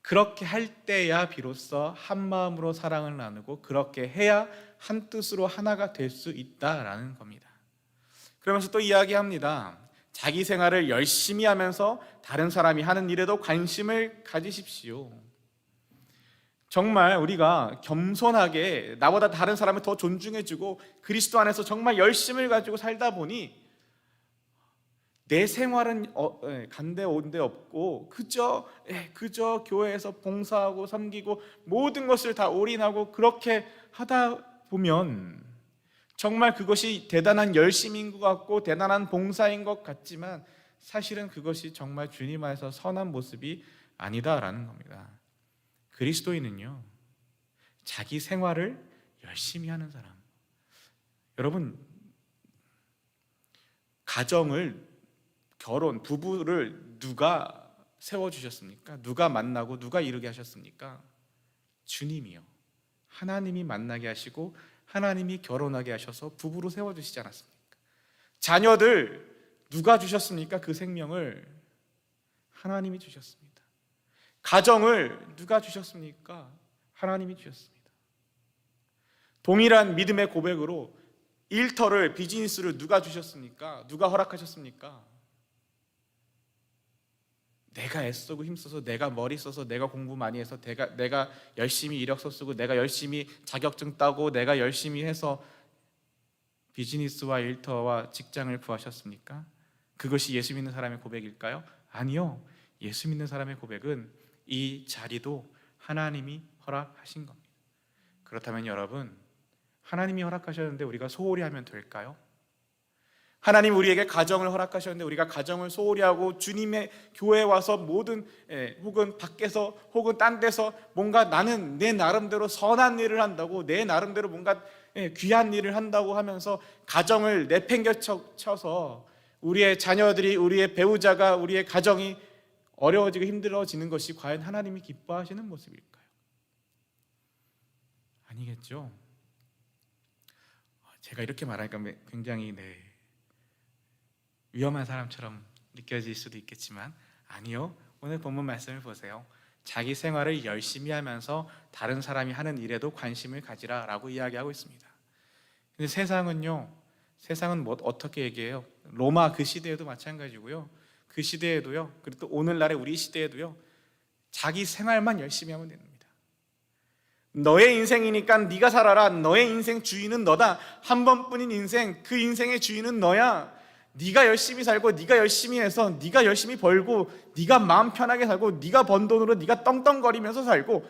그렇게 할 때야 비로소 한 마음으로 사랑을 나누고 그렇게 해야 한 뜻으로 하나가 될 수 있다라는 겁니다. 그러면서 또 이야기합니다. 자기 생활을 열심히 하면서 다른 사람이 하는 일에도 관심을 가지십시오. 정말 우리가 겸손하게 나보다 다른 사람을 더 존중해주고 그리스도 안에서 정말 열심을 가지고 살다 보니 내 생활은 간데 온데 없고 그저 교회에서 봉사하고 섬기고 모든 것을 다 올인하고 그렇게 하다 보면 정말 그것이 대단한 열심인 것 같고 대단한 봉사인 것 같지만 사실은 그것이 정말 주님 안에서 선한 모습이 아니다라는 겁니다. 그리스도인은요, 자기 생활을 열심히 하는 사람. 여러분, 가정을, 결혼, 부부를 누가 세워주셨습니까? 누가 만나고 누가 이루게 하셨습니까? 주님이요. 하나님이 만나게 하시고 하나님이 결혼하게 하셔서 부부로 세워주시지 않았습니까? 자녀들 누가 주셨습니까? 그 생명을 하나님이 주셨습니다. 가정을 누가 주셨습니까? 하나님이 주셨습니다. 동일한 믿음의 고백으로 일터를, 비즈니스를 누가 주셨습니까? 누가 허락하셨습니까? 내가 애쓰고 힘써서, 내가 머리 써서, 내가 공부 많이 해서, 내가 열심히 이력서 쓰고, 내가 열심히 자격증 따고, 내가 열심히 해서 비즈니스와 일터와 직장을 구하셨습니까? 그것이 예수 믿는 사람의 고백일까요? 아니요. 예수 믿는 사람의 고백은 이 자리도 하나님이 허락하신 겁니다. 그렇다면 여러분, 하나님이 허락하셨는데 우리가 소홀히 하면 될까요? 하나님 우리에게 가정을 허락하셨는데 우리가 가정을 소홀히 하고 주님의 교회에 와서 모든 혹은 밖에서 혹은 딴 데서 뭔가 나는 내 나름대로 선한 일을 한다고 내 나름대로 뭔가 귀한 일을 한다고 하면서 가정을 내팽개쳐서 우리의 자녀들이, 우리의 배우자가, 우리의 가정이 어려워지고 힘들어지는 것이 과연 하나님이 기뻐하시는 모습일까요? 아니겠죠. 제가 이렇게 말하니까 굉장히 위험한 사람처럼 느껴질 수도 있겠지만 아니요. 오늘 본문 말씀을 보세요. 자기 생활을 열심히 하면서 다른 사람이 하는 일에도 관심을 가지라라고 이야기하고 있습니다. 근데 세상은 뭐 어떻게 얘기해요? 로마 그 시대에도 마찬가지고요. 그 시대에도요. 그리고 또 오늘날의 우리 시대에도요. 자기 생활만 열심히 하면 됩니다. 너의 인생이니까 네가 살아라. 너의 인생 주인은 너다. 한 번뿐인 인생, 그 인생의 주인은 너야. 네가 열심히 살고 네가 열심히 해서 네가 열심히 벌고 네가 마음 편하게 살고 네가 번 돈으로 네가 떵떵거리면서 살고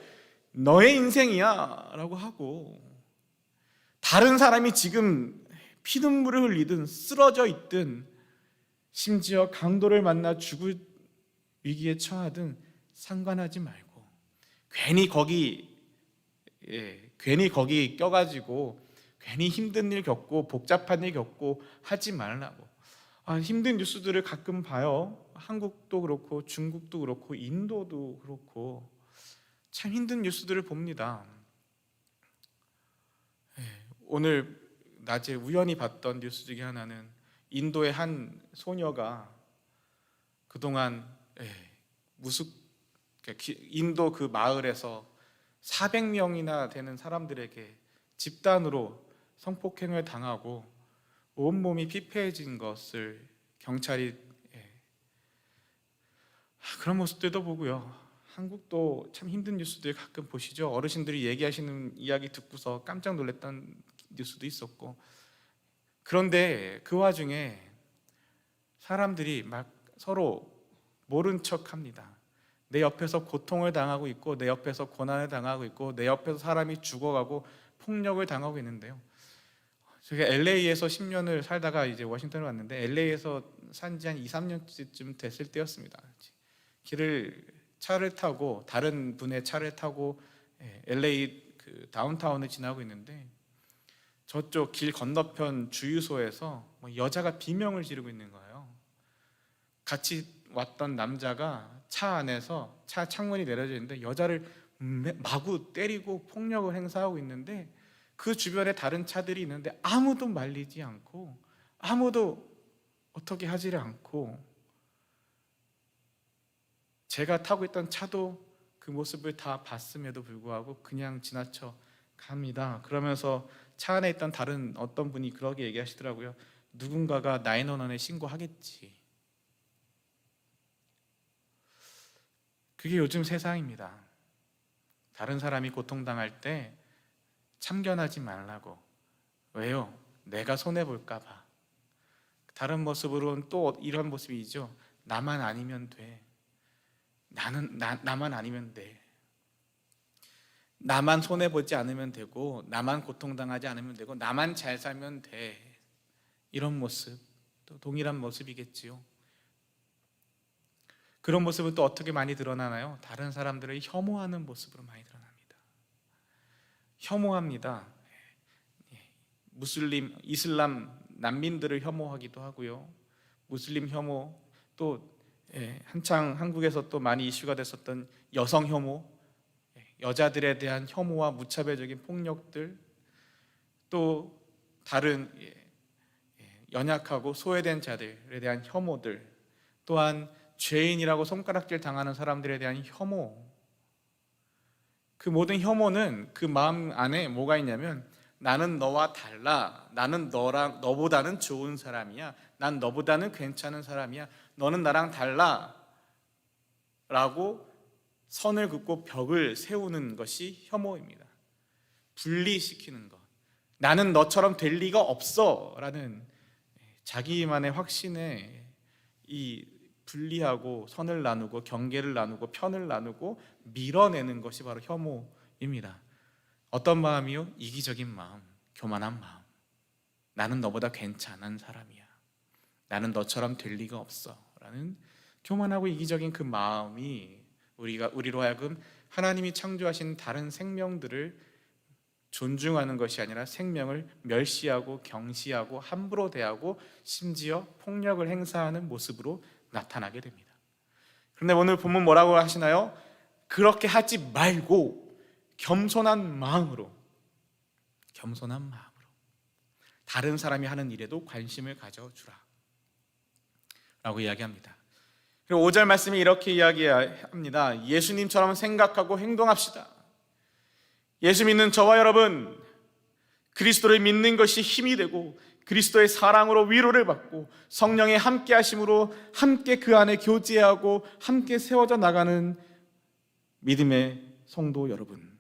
너의 인생이야 라고 하고 다른 사람이 지금 피눈물을 흘리든 쓰러져 있든 심지어 강도를 만나 죽을 위기에 처하든 상관하지 말고 괜히 거기 껴가지고 괜히 힘든 일 겪고 복잡한 일 겪고 하지 말라고. 힘든 뉴스들을 가끔 봐요. 한국도 그렇고 중국도 그렇고 인도도 그렇고 참 힘든 뉴스들을 봅니다. 오늘 낮에 우연히 봤던 뉴스 중에 하나는 인도의 한 소녀가 그동안 인도 그 마을에서 400명이나 되는 사람들에게 집단으로 성폭행을 당하고 온몸이 피폐해진 것을 경찰이 그런 모습들도 보고요. 한국도 참 힘든 뉴스들 가끔 보시죠. 어르신들이 얘기하시는 이야기 듣고서 깜짝 놀랐던 뉴스도 있었고 그런데 그 와중에 사람들이 막 서로 모른 척합니다. 내 옆에서 고통을 당하고 있고 내 옆에서 고난을 당하고 있고 내 옆에서 사람이 죽어가고 폭력을 당하고 있는데요. 제가 LA에서 10년을 살다가 이제 워싱턴을 왔는데 LA에서 산 지 한 2, 3년쯤 됐을 때였습니다. 차를 타고 다른 분의 차를 타고 LA 그 다운타운을 지나고 있는데 저쪽 길 건너편 주유소에서 여자가 비명을 지르고 있는 거예요. 같이 왔던 남자가 차 안에서 차 창문이 내려져 있는데 여자를 마구 때리고 폭력을 행사하고 있는데 그 주변에 다른 차들이 있는데 아무도 말리지 않고 아무도 어떻게 하지를 않고 제가 타고 있던 차도 그 모습을 다 봤음에도 불구하고 그냥 지나쳐 갑니다. 그러면서 차 안에 있던 다른 어떤 분이 그러게 얘기하시더라고요. 누군가가 911에 신고하겠지. 그게 요즘 세상입니다. 다른 사람이 고통당할 때 참견하지 말라고. 왜요? 내가 손해볼까 봐. 다른 모습으로는 또 이런 모습이죠. 나만 아니면 돼. 나만 아니면 돼. 나만 손해보지 않으면 되고, 나만 고통당하지 않으면 되고, 나만 잘 살면 돼. 이런 모습, 또 동일한 모습이겠지요. 그런 모습은 또 어떻게 많이 드러나나요? 다른 사람들을 혐오하는 모습으로 많이 드러납니다. 혐오합니다. 무슬림, 이슬람 난민들을 혐오하기도 하고요. 무슬림 혐오, 또 한창 한국에서 또 많이 이슈가 됐었던 여성 혐오, 여자들에 대한 혐오와 무차별적인 폭력들, 또 다른 연약하고 소외된 자들에 대한 혐오들, 또한 죄인이라고 손가락질 당하는 사람들에 대한 혐오. 그 모든 혐오는 그 마음 안에 뭐가 있냐면, 나는 너와 달라. 나는 너보다는 좋은 사람이야. 난 너보다는 괜찮은 사람이야. 너는 나랑 달라. 라고 선을 긋고 벽을 세우는 것이 혐오입니다. 분리시키는 것. 나는 너처럼 될 리가 없어. 라는 자기만의 확신에 이 분리하고 선을 나누고 경계를 나누고 편을 나누고 밀어내는 것이 바로 혐오입니다. 어떤 마음이요? 이기적인 마음, 교만한 마음. 나는 너보다 괜찮은 사람이야. 나는 너처럼 될 리가 없어. 라는 교만하고 이기적인 그 마음이 우리로 하여금 하나님이 창조하신 다른 생명들을 존중하는 것이 아니라 생명을 멸시하고 경시하고 함부로 대하고 심지어 폭력을 행사하는 모습으로 나타나게 됩니다. 그런데 오늘 본문 뭐라고 하시나요? 그렇게 하지 말고 겸손한 마음으로 다른 사람이 하는 일에도 관심을 가져주라 라고 이야기합니다. 그리고 5절 말씀이 이렇게 이야기합니다. 예수님처럼 생각하고 행동합시다. 예수 믿는 저와 여러분, 그리스도를 믿는 것이 힘이 되고 그리스도의 사랑으로 위로를 받고 성령의 함께 하심으로 함께 그 안에 교제하고 함께 세워져 나가는 믿음의 성도 여러분,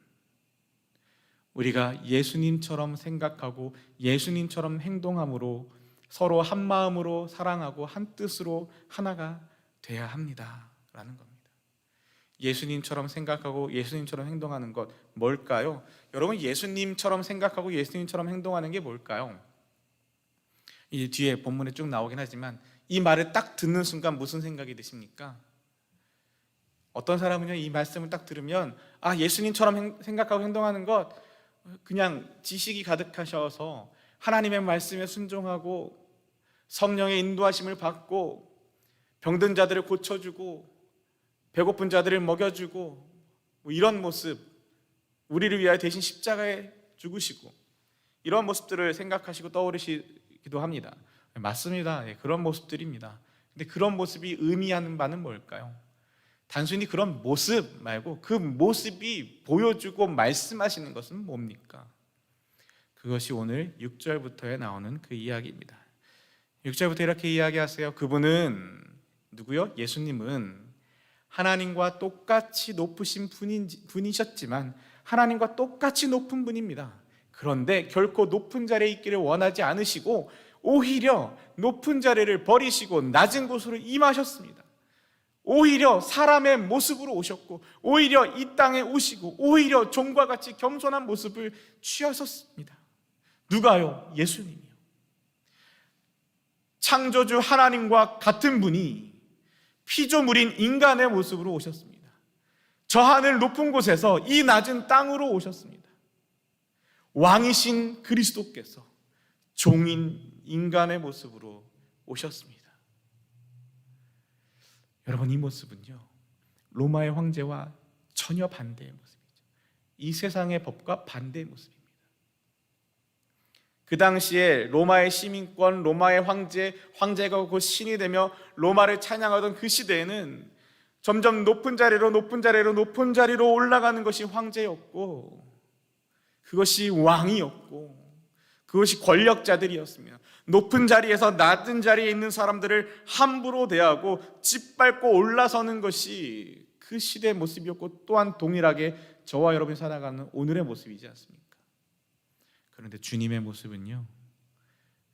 우리가 예수님처럼 생각하고 예수님처럼 행동함으로 서로 한 마음으로 사랑하고 한 뜻으로 하나가 돼야 합니다라는 겁니다. 예수님처럼 생각하고 예수님처럼 행동하는 것 뭘까요? 여러분, 예수님처럼 생각하고 예수님처럼 행동하는 게 뭘까요? 이 뒤에 본문에 쭉 나오긴 하지만 이 말을 딱 듣는 순간 무슨 생각이 드십니까? 어떤 사람은요, 이 말씀을 딱 들으면 예수님처럼 생각하고 행동하는 것 그냥 지식이 가득하셔서 하나님의 말씀에 순종하고 성령의 인도하심을 받고 병든 자들을 고쳐주고 배고픈 자들을 먹여주고 이런 모습, 우리를 위하여 대신 십자가에 죽으시고 이런 모습들을 생각하시고 떠오르시기도 합니다. 맞습니다. 그런 모습들입니다. 근데 그런 모습이 의미하는 바는 뭘까요? 단순히 그런 모습 말고 그 모습이 보여주고 말씀하시는 것은 뭡니까? 그것이 오늘 6절부터에 나오는 그 이야기입니다. 6절부터 이렇게 이야기하세요. 그분은 누구요? 예수님은 하나님과 똑같이 높으신 분이셨지만 하나님과 똑같이 높은 분입니다. 그런데 결코 높은 자리에 있기를 원하지 않으시고 오히려 높은 자리를 버리시고 낮은 곳으로 임하셨습니다. 오히려 사람의 모습으로 오셨고 오히려 이 땅에 오시고 오히려 종과 같이 겸손한 모습을 취하셨습니다. 누가요? 예수님이요. 창조주 하나님과 같은 분이 피조물인 인간의 모습으로 오셨습니다. 저 하늘 높은 곳에서 이 낮은 땅으로 오셨습니다. 왕이신 그리스도께서 종인 인간의 모습으로 오셨습니다. 여러분, 이 모습은요, 로마의 황제와 전혀 반대의 모습이죠. 이 세상의 법과 반대의 모습입니다. 그 당시에 로마의 시민권, 로마의 황제가 곧 신이 되며 로마를 찬양하던 그 시대에는 점점 높은 자리로 올라가는 것이 황제였고, 그것이 왕이었고, 그것이 권력자들이었습니다. 높은 자리에서 낮은 자리에 있는 사람들을 함부로 대하고 짓밟고 올라서는 것이 그 시대의 모습이었고, 또한 동일하게 저와 여러분이 살아가는 오늘의 모습이지 않습니까? 그런데 주님의 모습은요,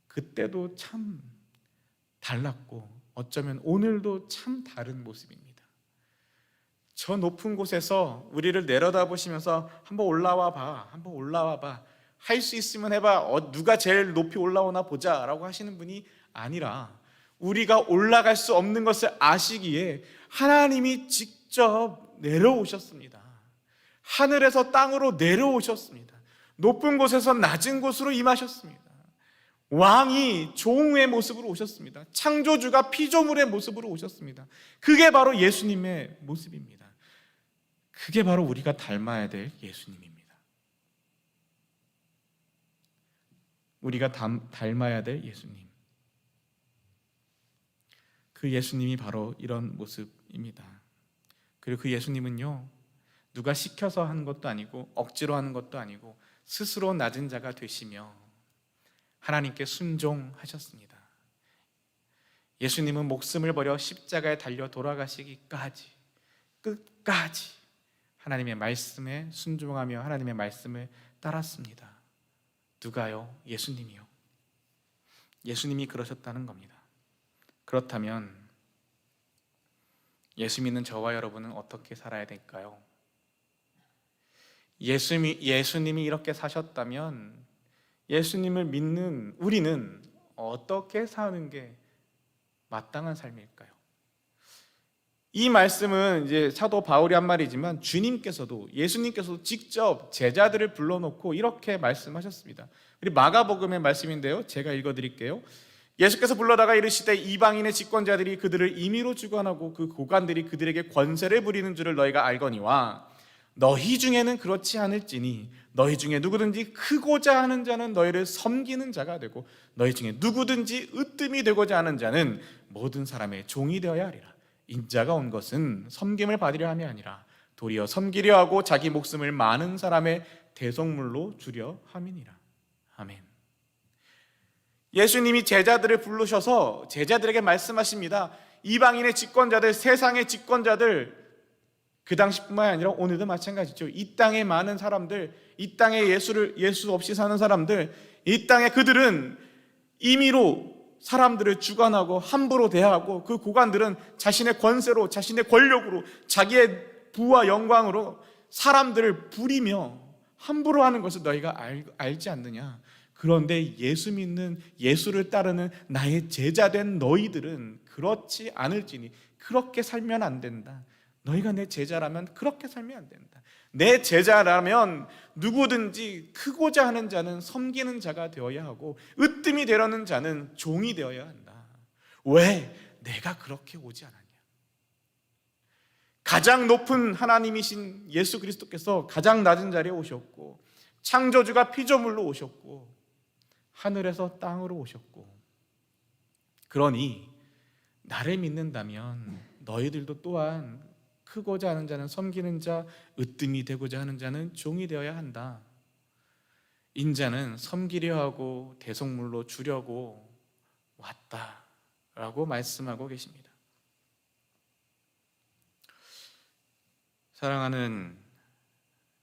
그때도 참 달랐고 어쩌면 오늘도 참 다른 모습입니다. 저 높은 곳에서 우리를 내려다보시면서 한번 올라와 봐, 할 수 있으면 해봐, 누가 제일 높이 올라오나 보자 라고 하시는 분이 아니라, 우리가 올라갈 수 없는 것을 아시기에 하나님이 직접 내려오셨습니다. 하늘에서 땅으로 내려오셨습니다. 높은 곳에서 낮은 곳으로 임하셨습니다. 왕이 종의 모습으로 오셨습니다. 창조주가 피조물의 모습으로 오셨습니다. 그게 바로 예수님의 모습입니다. 그게 바로 우리가 닮아야 될 예수님입니다. 우리가 닮아야 될 예수님, 그 예수님이 바로 이런 모습입니다. 그리고 그 예수님은요, 누가 시켜서 하는 것도 아니고 억지로 하는 것도 아니고 스스로 낮은 자가 되시며 하나님께 순종하셨습니다. 예수님은 목숨을 버려 십자가에 달려 돌아가시기까지, 끝까지 하나님의 말씀에 순종하며 하나님의 말씀을 따랐습니다. 누가요? 예수님이요. 예수님이 그러셨다는 겁니다. 그렇다면 예수 믿는 저와 여러분은 어떻게 살아야 될까요? 예수님이 이렇게 사셨다면 예수님을 믿는 우리는 어떻게 사는 게 마땅한 삶일까요? 이 말씀은 이제 사도 바울이 한 말이지만 예수님께서도 직접 제자들을 불러놓고 이렇게 말씀하셨습니다. 우리 마가복음의 말씀인데요, 제가 읽어드릴게요. 예수께서 불러다가 이르시되 이방인의 집권자들이 그들을 임의로 주관하고 그 고관들이 그들에게 권세를 부리는 줄을 너희가 알거니와 너희 중에는 그렇지 않을지니 너희 중에 누구든지 크고자 하는 자는 너희를 섬기는 자가 되고 너희 중에 누구든지 으뜸이 되고자 하는 자는 모든 사람의 종이 되어야 하리라. 인자가 온 것은 섬김을 받으려 함이 아니라 도리어 섬기려 하고 자기 목숨을 많은 사람의 대속물로 주려 함이니라. 아멘. 예수님이 제자들을 부르셔서 제자들에게 말씀하십니다. 이방인의 집권자들, 세상의 집권자들, 그 당시뿐만 아니라 오늘도 마찬가지죠. 이 땅에 많은 사람들, 이 땅에 예수 없이 사는 사람들, 이 땅에 그들은 임의로 사람들을 주관하고 함부로 대하고 그 고관들은 자신의 권세로, 자신의 권력으로, 자기의 부와 영광으로 사람들을 부리며 함부로 하는 것을 너희가 알지 않느냐. 그런데 예수 믿는, 예수를 따르는 나의 제자된 너희들은 그렇지 않을지니 그렇게 살면 안 된다. 너희가 내 제자라면 그렇게 살면 안 된다. 내 제자라면 누구든지 크고자 하는 자는 섬기는 자가 되어야 하고 으뜸이 되려는 자는 종이 되어야 한다. 왜? 내가 그렇게 오지 않았냐. 가장 높은 하나님이신 예수 그리스도께서 가장 낮은 자리에 오셨고, 창조주가 피조물로 오셨고, 하늘에서 땅으로 오셨고, 그러니 나를 믿는다면 너희들도 또한 크고자 하는 자는 섬기는 자, 으뜸이 되고자 하는 자는 종이 되어야 한다. 인자는 섬기려 하고 대속물로 주려고 왔다라고 말씀하고 계십니다. 사랑하는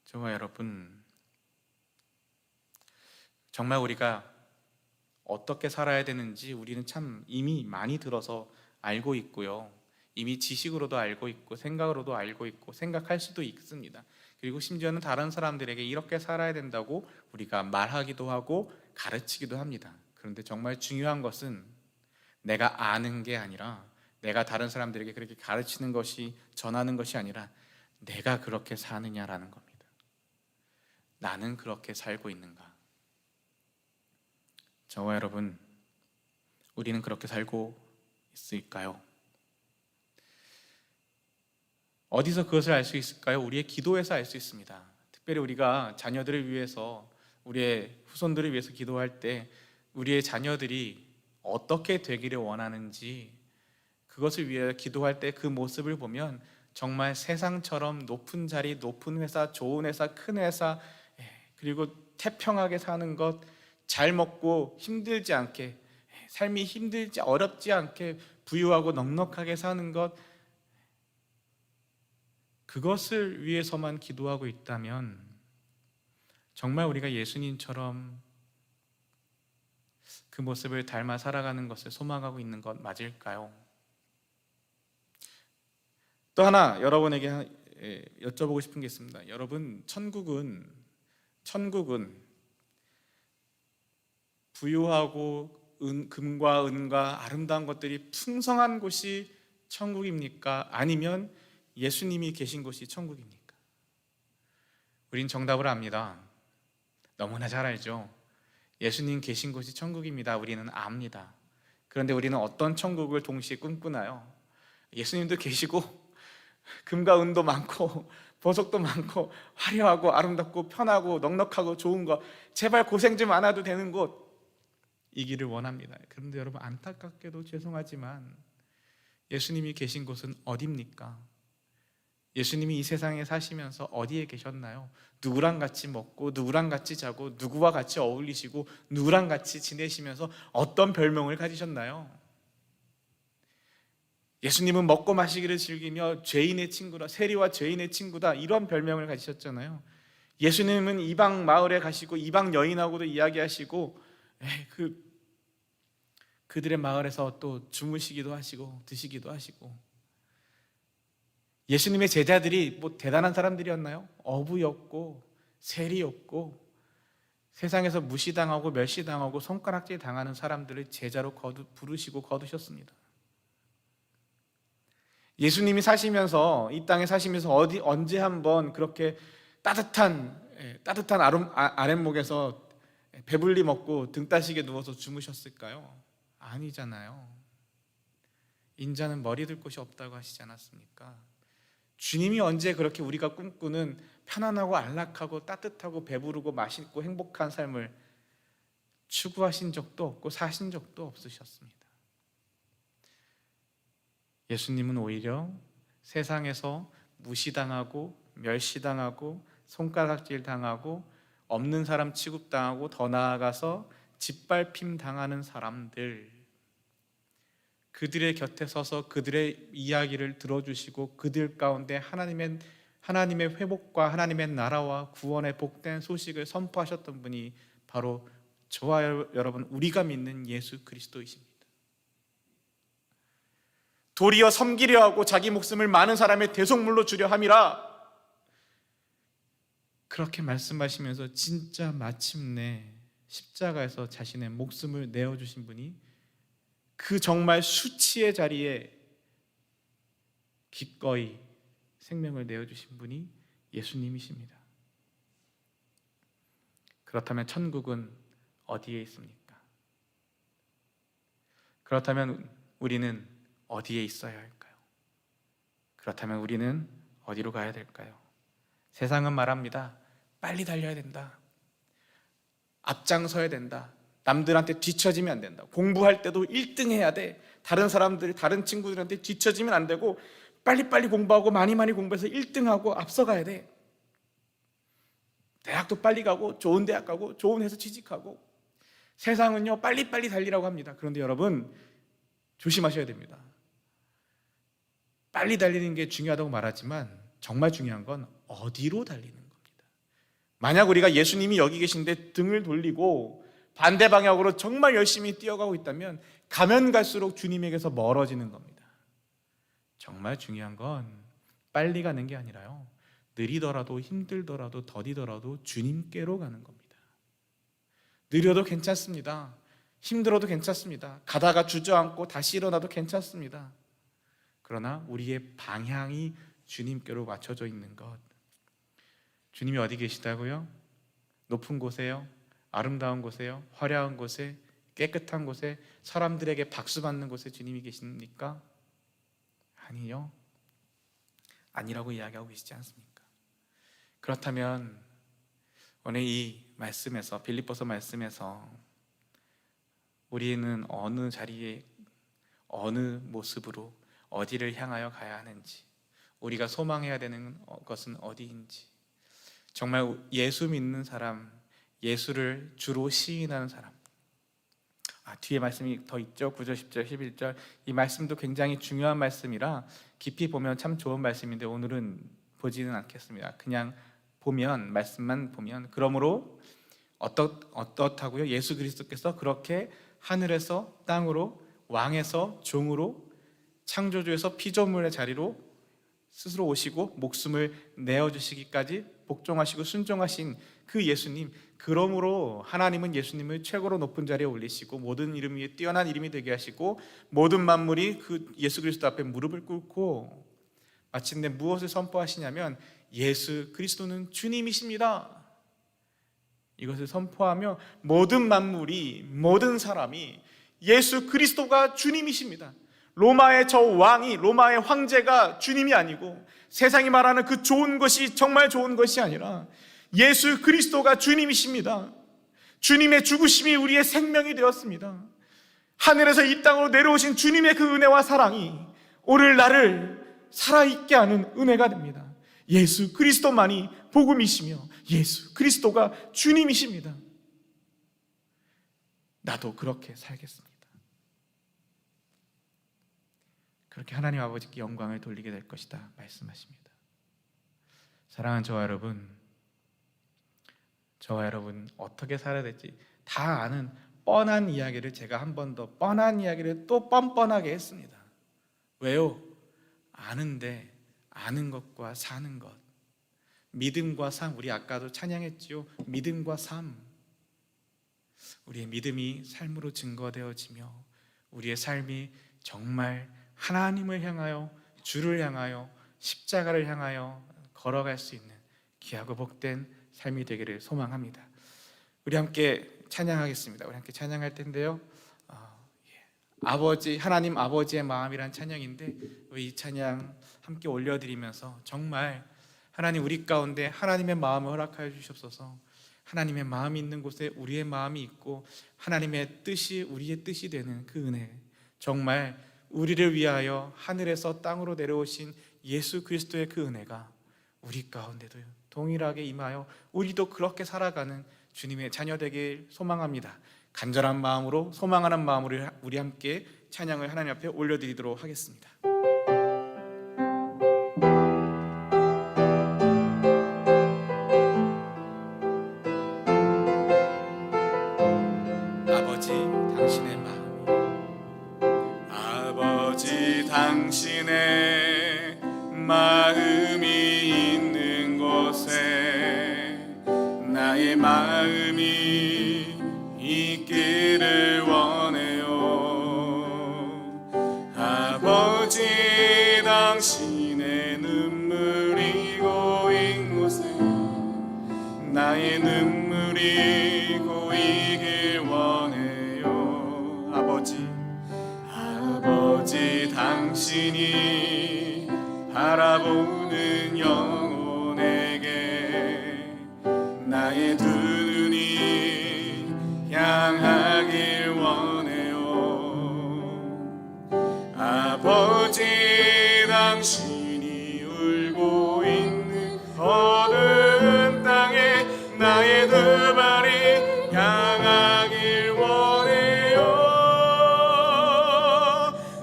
저와 여러분, 정말 우리가 어떻게 살아야 되는지 우리는 참 이미 많이 들어서 알고 있고요. 이미 지식으로도 알고 있고 생각으로도 알고 있고 생각할 수도 있습니다. 그리고 심지어는 다른 사람들에게 이렇게 살아야 된다고 우리가 말하기도 하고 가르치기도 합니다. 그런데 정말 중요한 것은 내가 아는 게 아니라, 내가 다른 사람들에게 그렇게 가르치는 것이, 전하는 것이 아니라 내가 그렇게 사느냐라는 겁니다. 나는 그렇게 살고 있는가? 저와 여러분, 우리는 그렇게 살고 있을까요? 어디서 그것을 알 수 있을까요? 우리의 기도에서 알 수 있습니다. 특별히 우리가 자녀들을 위해서, 우리의 후손들을 위해서 기도할 때 우리의 자녀들이 어떻게 되기를 원하는지, 그것을 위해 기도할 때 그 모습을 보면 정말 세상처럼 높은 자리, 높은 회사, 좋은 회사, 큰 회사, 그리고 태평하게 사는 것, 잘 먹고 힘들지 않게, 삶이 힘들지 어렵지 않게 부유하고 넉넉하게 사는 것, 그것을 위해서만 기도하고 있다면 정말 우리가 예수님처럼 그 모습을 닮아 살아가는 것을 소망하고 있는 것 맞을까요? 또 하나 여러분에게 여쭤보고 싶은 게 있습니다. 여러분, 천국은 부유하고 금과 은과 아름다운 것들이 풍성한 곳이 천국입니까? 아니면 예수님이 계신 곳이 천국입니까? 우린 정답을 압니다. 너무나 잘 알죠. 예수님 계신 곳이 천국입니다. 우리는 압니다. 그런데 우리는 어떤 천국을 동시에 꿈꾸나요? 예수님도 계시고 금과 은도 많고 보석도 많고 화려하고 아름답고 편하고 넉넉하고 좋은 것, 제발 고생 좀 안 해도 되는 곳, 이 길을 원합니다. 그런데 여러분, 안타깝게도 죄송하지만 예수님이 계신 곳은 어디입니까? 예수님이 이 세상에 사시면서 어디에 계셨나요? 누구랑 같이 먹고 누구랑 같이 자고 누구와 같이 어울리시고 누구랑 같이 지내시면서 어떤 별명을 가지셨나요? 예수님은 먹고 마시기를 즐기며 죄인의 친구라, 세리와 죄인의 친구다, 이런 별명을 가지셨잖아요. 예수님은 이방 마을에 가시고 이방 여인하고도 이야기하시고 그들의 마을에서 또 주무시기도 하시고 드시기도 하시고. 예수님의 제자들이 뭐 대단한 사람들이었나요? 어부였고 세리였고 세상에서 무시당하고 멸시당하고 손가락질 당하는 사람들을 제자로 부르시고 거두셨습니다. 예수님이 사시면서, 이 땅에 사시면서 언제 한번 그렇게 따뜻한 아랫목에서 배불리 먹고 등 따시게 누워서 주무셨을까요? 아니잖아요. 인자는 머리 들 곳이 없다고 하시지 않았습니까? 주님이 언제 그렇게 우리가 꿈꾸는 편안하고 안락하고 따뜻하고 배부르고 맛있고 행복한 삶을 추구하신 적도 없고 사신 적도 없으셨습니다. 예수님은 오히려 세상에서 무시당하고 멸시당하고 손가락질 당하고 없는 사람 취급당하고 더 나아가서 짓밟힘 당하는 사람들, 그들의 곁에 서서 그들의 이야기를 들어주시고 그들 가운데 하나님의 회복과 하나님의 나라와 구원의 복된 소식을 선포하셨던 분이 바로 저와 여러분, 우리가 믿는 예수 그리스도이십니다. 도리어 섬기려 하고 자기 목숨을 많은 사람의 대속물로 주려 함이라, 그렇게 말씀하시면서 진짜 마침내 십자가에서 자신의 목숨을 내어주신 분이, 그 정말 수치의 자리에 기꺼이 생명을 내어주신 분이 예수님이십니다. 그렇다면 천국은 어디에 있습니까? 그렇다면 우리는 어디에 있어야 할까요? 그렇다면 우리는 어디로 가야 될까요? 세상은 말합니다. 빨리 달려야 된다. 앞장서야 된다. 남들한테 뒤처지면 안 된다. 공부할 때도 1등 해야 돼. 다른 친구들한테 뒤처지면 안 되고 빨리빨리 공부하고 많이 공부해서 1등하고 앞서가야 돼. 대학도 빨리 가고 좋은 대학 가고 좋은 회사 취직하고. 세상은요, 빨리빨리 달리라고 합니다. 그런데 여러분, 조심하셔야 됩니다. 빨리 달리는 게 중요하다고 말하지만 정말 중요한 건 어디로 달리는 겁니다. 만약 우리가 예수님이 여기 계신데 등을 돌리고 반대 방향으로 정말 열심히 뛰어가고 있다면 가면 갈수록 주님에게서 멀어지는 겁니다. 정말 중요한 건 빨리 가는 게 아니라요, 느리더라도 힘들더라도 더디더라도 주님께로 가는 겁니다. 느려도 괜찮습니다. 힘들어도 괜찮습니다. 가다가 주저앉고 다시 일어나도 괜찮습니다. 그러나 우리의 방향이 주님께로 맞춰져 있는 것. 주님이 어디 계시다고요? 높은 곳에요? 아름다운 곳에요? 화려한 곳에? 깨끗한 곳에? 사람들에게 박수 받는 곳에 주님이 계십니까? 아니요. 아니라고 이야기하고 계시지 않습니까? 그렇다면 오늘 이 말씀에서, 빌립보서 말씀에서 우리는 어느 자리에, 어느 모습으로, 어디를 향하여 가야 하는지, 우리가 소망해야 되는 것은 어디인지, 정말 예수 믿는 사람, 예수를 주로 시인하는 사람. 뒤에 말씀이 더 있죠. 9절, 10절, 11절. 이 말씀도 굉장히 중요한 말씀이라 깊이 보면 참 좋은 말씀인데 오늘은 보지는 않겠습니다. 그냥 보면, 말씀만 보면, 그러므로 어떻다고요? 예수 그리스도께서 그렇게 하늘에서 땅으로, 왕에서 종으로, 창조주에서 피조물의 자리로 스스로 오시고 목숨을 내어주시기까지 복종하시고 순종하신 그 예수님, 그러므로 하나님은 예수님을 최고로 높은 자리에 올리시고 모든 이름 위에 뛰어난 이름이 되게 하시고 모든 만물이 그 예수 그리스도 앞에 무릎을 꿇고 마침내 무엇을 선포하시냐면 예수 그리스도는 주님이십니다. 이것을 선포하며 모든 만물이, 모든 사람이 예수 그리스도가 주님이십니다. 로마의 저 왕이, 로마의 황제가 주님이 아니고 세상이 말하는 그 좋은 것이 정말 좋은 것이 아니라 예수 그리스도가 주님이십니다. 주님의 죽으심이 우리의 생명이 되었습니다. 하늘에서 이 땅으로 내려오신 주님의 그 은혜와 사랑이 오늘 나를 살아있게 하는 은혜가 됩니다. 예수 그리스도만이 복음이시며 예수 그리스도가 주님이십니다. 나도 그렇게 살겠습니다. 그렇게 하나님 아버지께 영광을 돌리게 될 것이다 말씀하십니다. 사랑하는 저와 여러분 어떻게 살아야 될지 다 아는 뻔한 이야기를 제가 한 번 더 뻔한 이야기를 또 뻔뻔하게 했습니다. 왜요? 아는데 아는 것과 사는 것, 믿음과 삶, 우리 아까도 찬양했지요. 믿음과 삶, 우리의 믿음이 삶으로 증거되어지며 우리의 삶이 정말 하나님을 향하여, 주를 향하여, 십자가를 향하여 걸어갈 수 있는 귀하고 복된 삶이 되기를 소망합니다. 우리 함께 찬양하겠습니다. 우리 함께 찬양할 텐데요, 아버지, 하나님 아버지의 마음이란 찬양인데 이 찬양 함께 올려드리면서 정말 하나님 우리 가운데 하나님의 마음을 허락하여 주시옵소서. 하나님의 마음이 있는 곳에 우리의 마음이 있고 하나님의 뜻이 우리의 뜻이 되는 그 은혜, 정말 우리를 위하여 하늘에서 땅으로 내려오신 예수 그리스도의 그 은혜가 우리 가운데도 동일하게 임하여 우리도 그렇게 살아가는 주님의 자녀 되길 소망합니다. 간절한 마음으로, 소망하는 마음으로 우리 함께 찬양을 하나님 앞에 올려드리도록 하겠습니다. 아버지 당신의 마음이, 아버지 당신의 마음이 있는 곳에 나의 마음이 있기를 원해요. 아버지 당신의 눈물이 고인 곳에 나의 눈물이 고이길 원해요. 아버지 당신이 바라보는 영혼에게 나의 두 눈이 향하길 원해요. 아버지 당신이 울고 있는 어두운 땅에 나의 두 발이 향하길 원해요.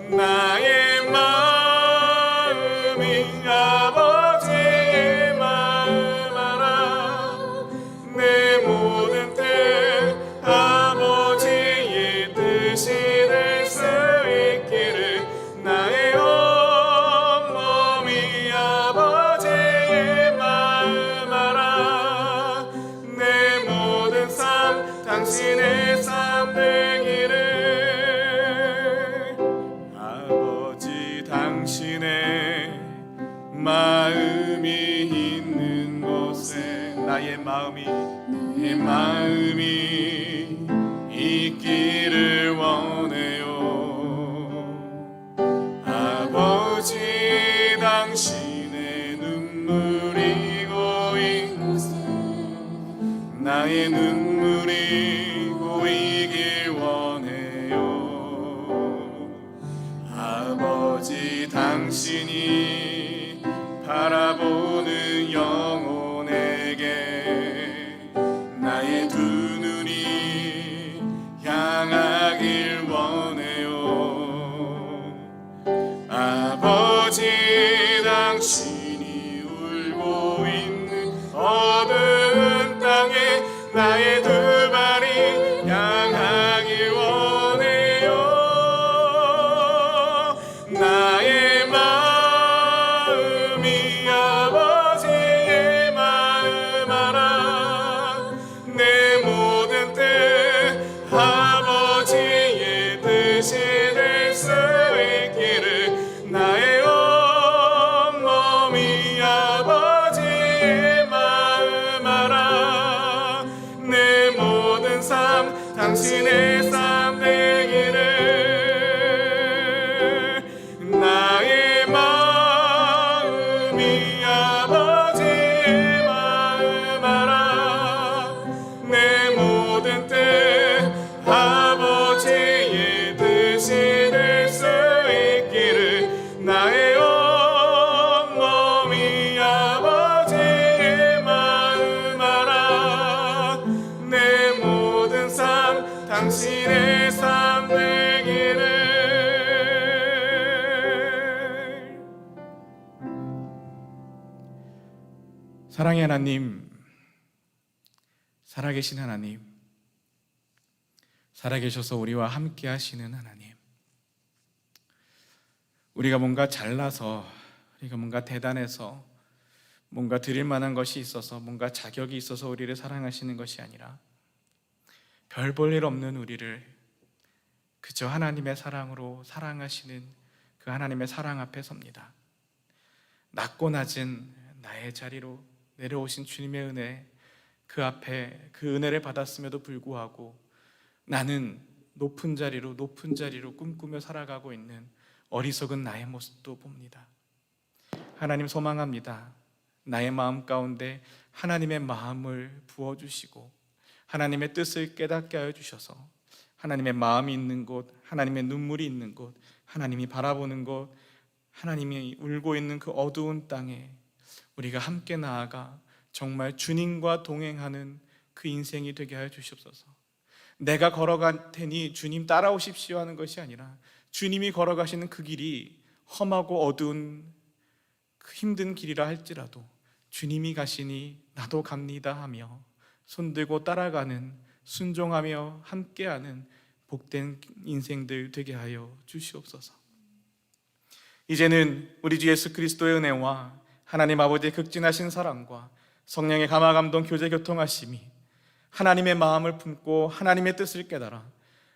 나의 마음이 아버지의 마음 알아. 내 모든 뜻 아버지의 뜻이 될 수 있기를. 나의 온몸이 아버지의 마음 알아. 내 모든 삶 당신의 삶 되기를. 아버지 당신의 마음이 있는 곳에 나의 마음이, 내 마음이 있기를 원해요. 아버지 당신의 눈물이 고인 곳에 나의 눈물이 고이길 원해요. 아버지 당신이 바라보는 영혼에게 나의 두 눈이 향하길 원해요. 아버지, 당신이 울고 있는 어두운 땅에 나의 두 발이 향하길 원해요. 나의 마음이 아버지의 마음 알아. 내 모든 뜻 아버지의 뜻이 될 수 있기를. 나의 온몸이 아버지의 마음 알아. 내 모든 삶 당신의 삶 되기를. 나의 마음이 아버지의 마음 알아. 내 모든 뜻 아버지의 뜻이 될 수 있기를. 나의 온몸이 아버지의 마음 알아. 내 모든 삶 당신의 삶 되기를. 사랑의 하나님, 살아계신 하나님, 살아계셔서 우리와 함께 하시는 하나님, 우리가 뭔가 잘나서, 우리가 뭔가 대단해서, 뭔가 드릴 만한 것이 있어서, 뭔가 자격이 있어서 우리를 사랑하시는 것이 아니라 별 볼 일 없는 우리를 그저 하나님의 사랑으로 사랑하시는 그 하나님의 사랑 앞에 섭니다. 낮고 낮은 나의 자리로 내려오신 주님의 은혜, 그 앞에 그 은혜를 받았음에도 불구하고 나는 높은 자리로 꿈꾸며 살아가고 있는 어리석은 나의 모습도 봅니다. 하나님, 소망합니다. 나의 마음 가운데 하나님의 마음을 부어주시고 하나님의 뜻을 깨닫게 하여 주셔서 하나님의 마음이 있는 곳, 하나님의 눈물이 있는 곳, 하나님이 바라보는 곳, 하나님이 울고 있는 그 어두운 땅에 우리가 함께 나아가 정말 주님과 동행하는 그 인생이 되게 하여 주시옵소서. 내가 걸어갈 테니 주님 따라오십시오 하는 것이 아니라 주님이 걸어가시는 그 길이 험하고 어두운 그 힘든 길이라 할지라도 주님이 가시니 나도 갑니다 하며 손들고 따라가는, 순종하며 함께하는 복된 인생들 되게 하여 주시옵소서. 이제는 우리 주 예수 그리스도의 은혜와 하나님 아버지의 극진하신 사랑과 성령의 감화 감동 교제 교통하심이 하나님의 마음을 품고 하나님의 뜻을 깨달아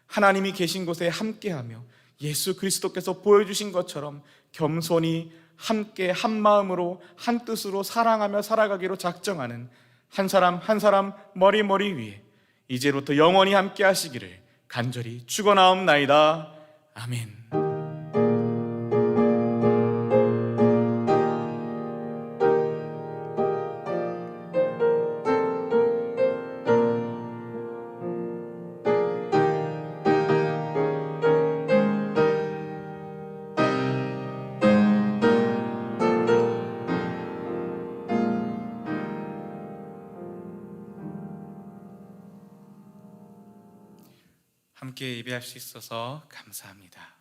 하나님이 계신 곳에 함께하며 예수 그리스도께서 보여주신 것처럼 겸손히 함께 한 마음으로 한 뜻으로 사랑하며 살아가기로 작정하는 한 사람 한 사람 머리 위에 이제부터 영원히 함께 하시기를 간절히 축원하옵나이다. 아멘. 함께 예배할 수 있어서 감사합니다.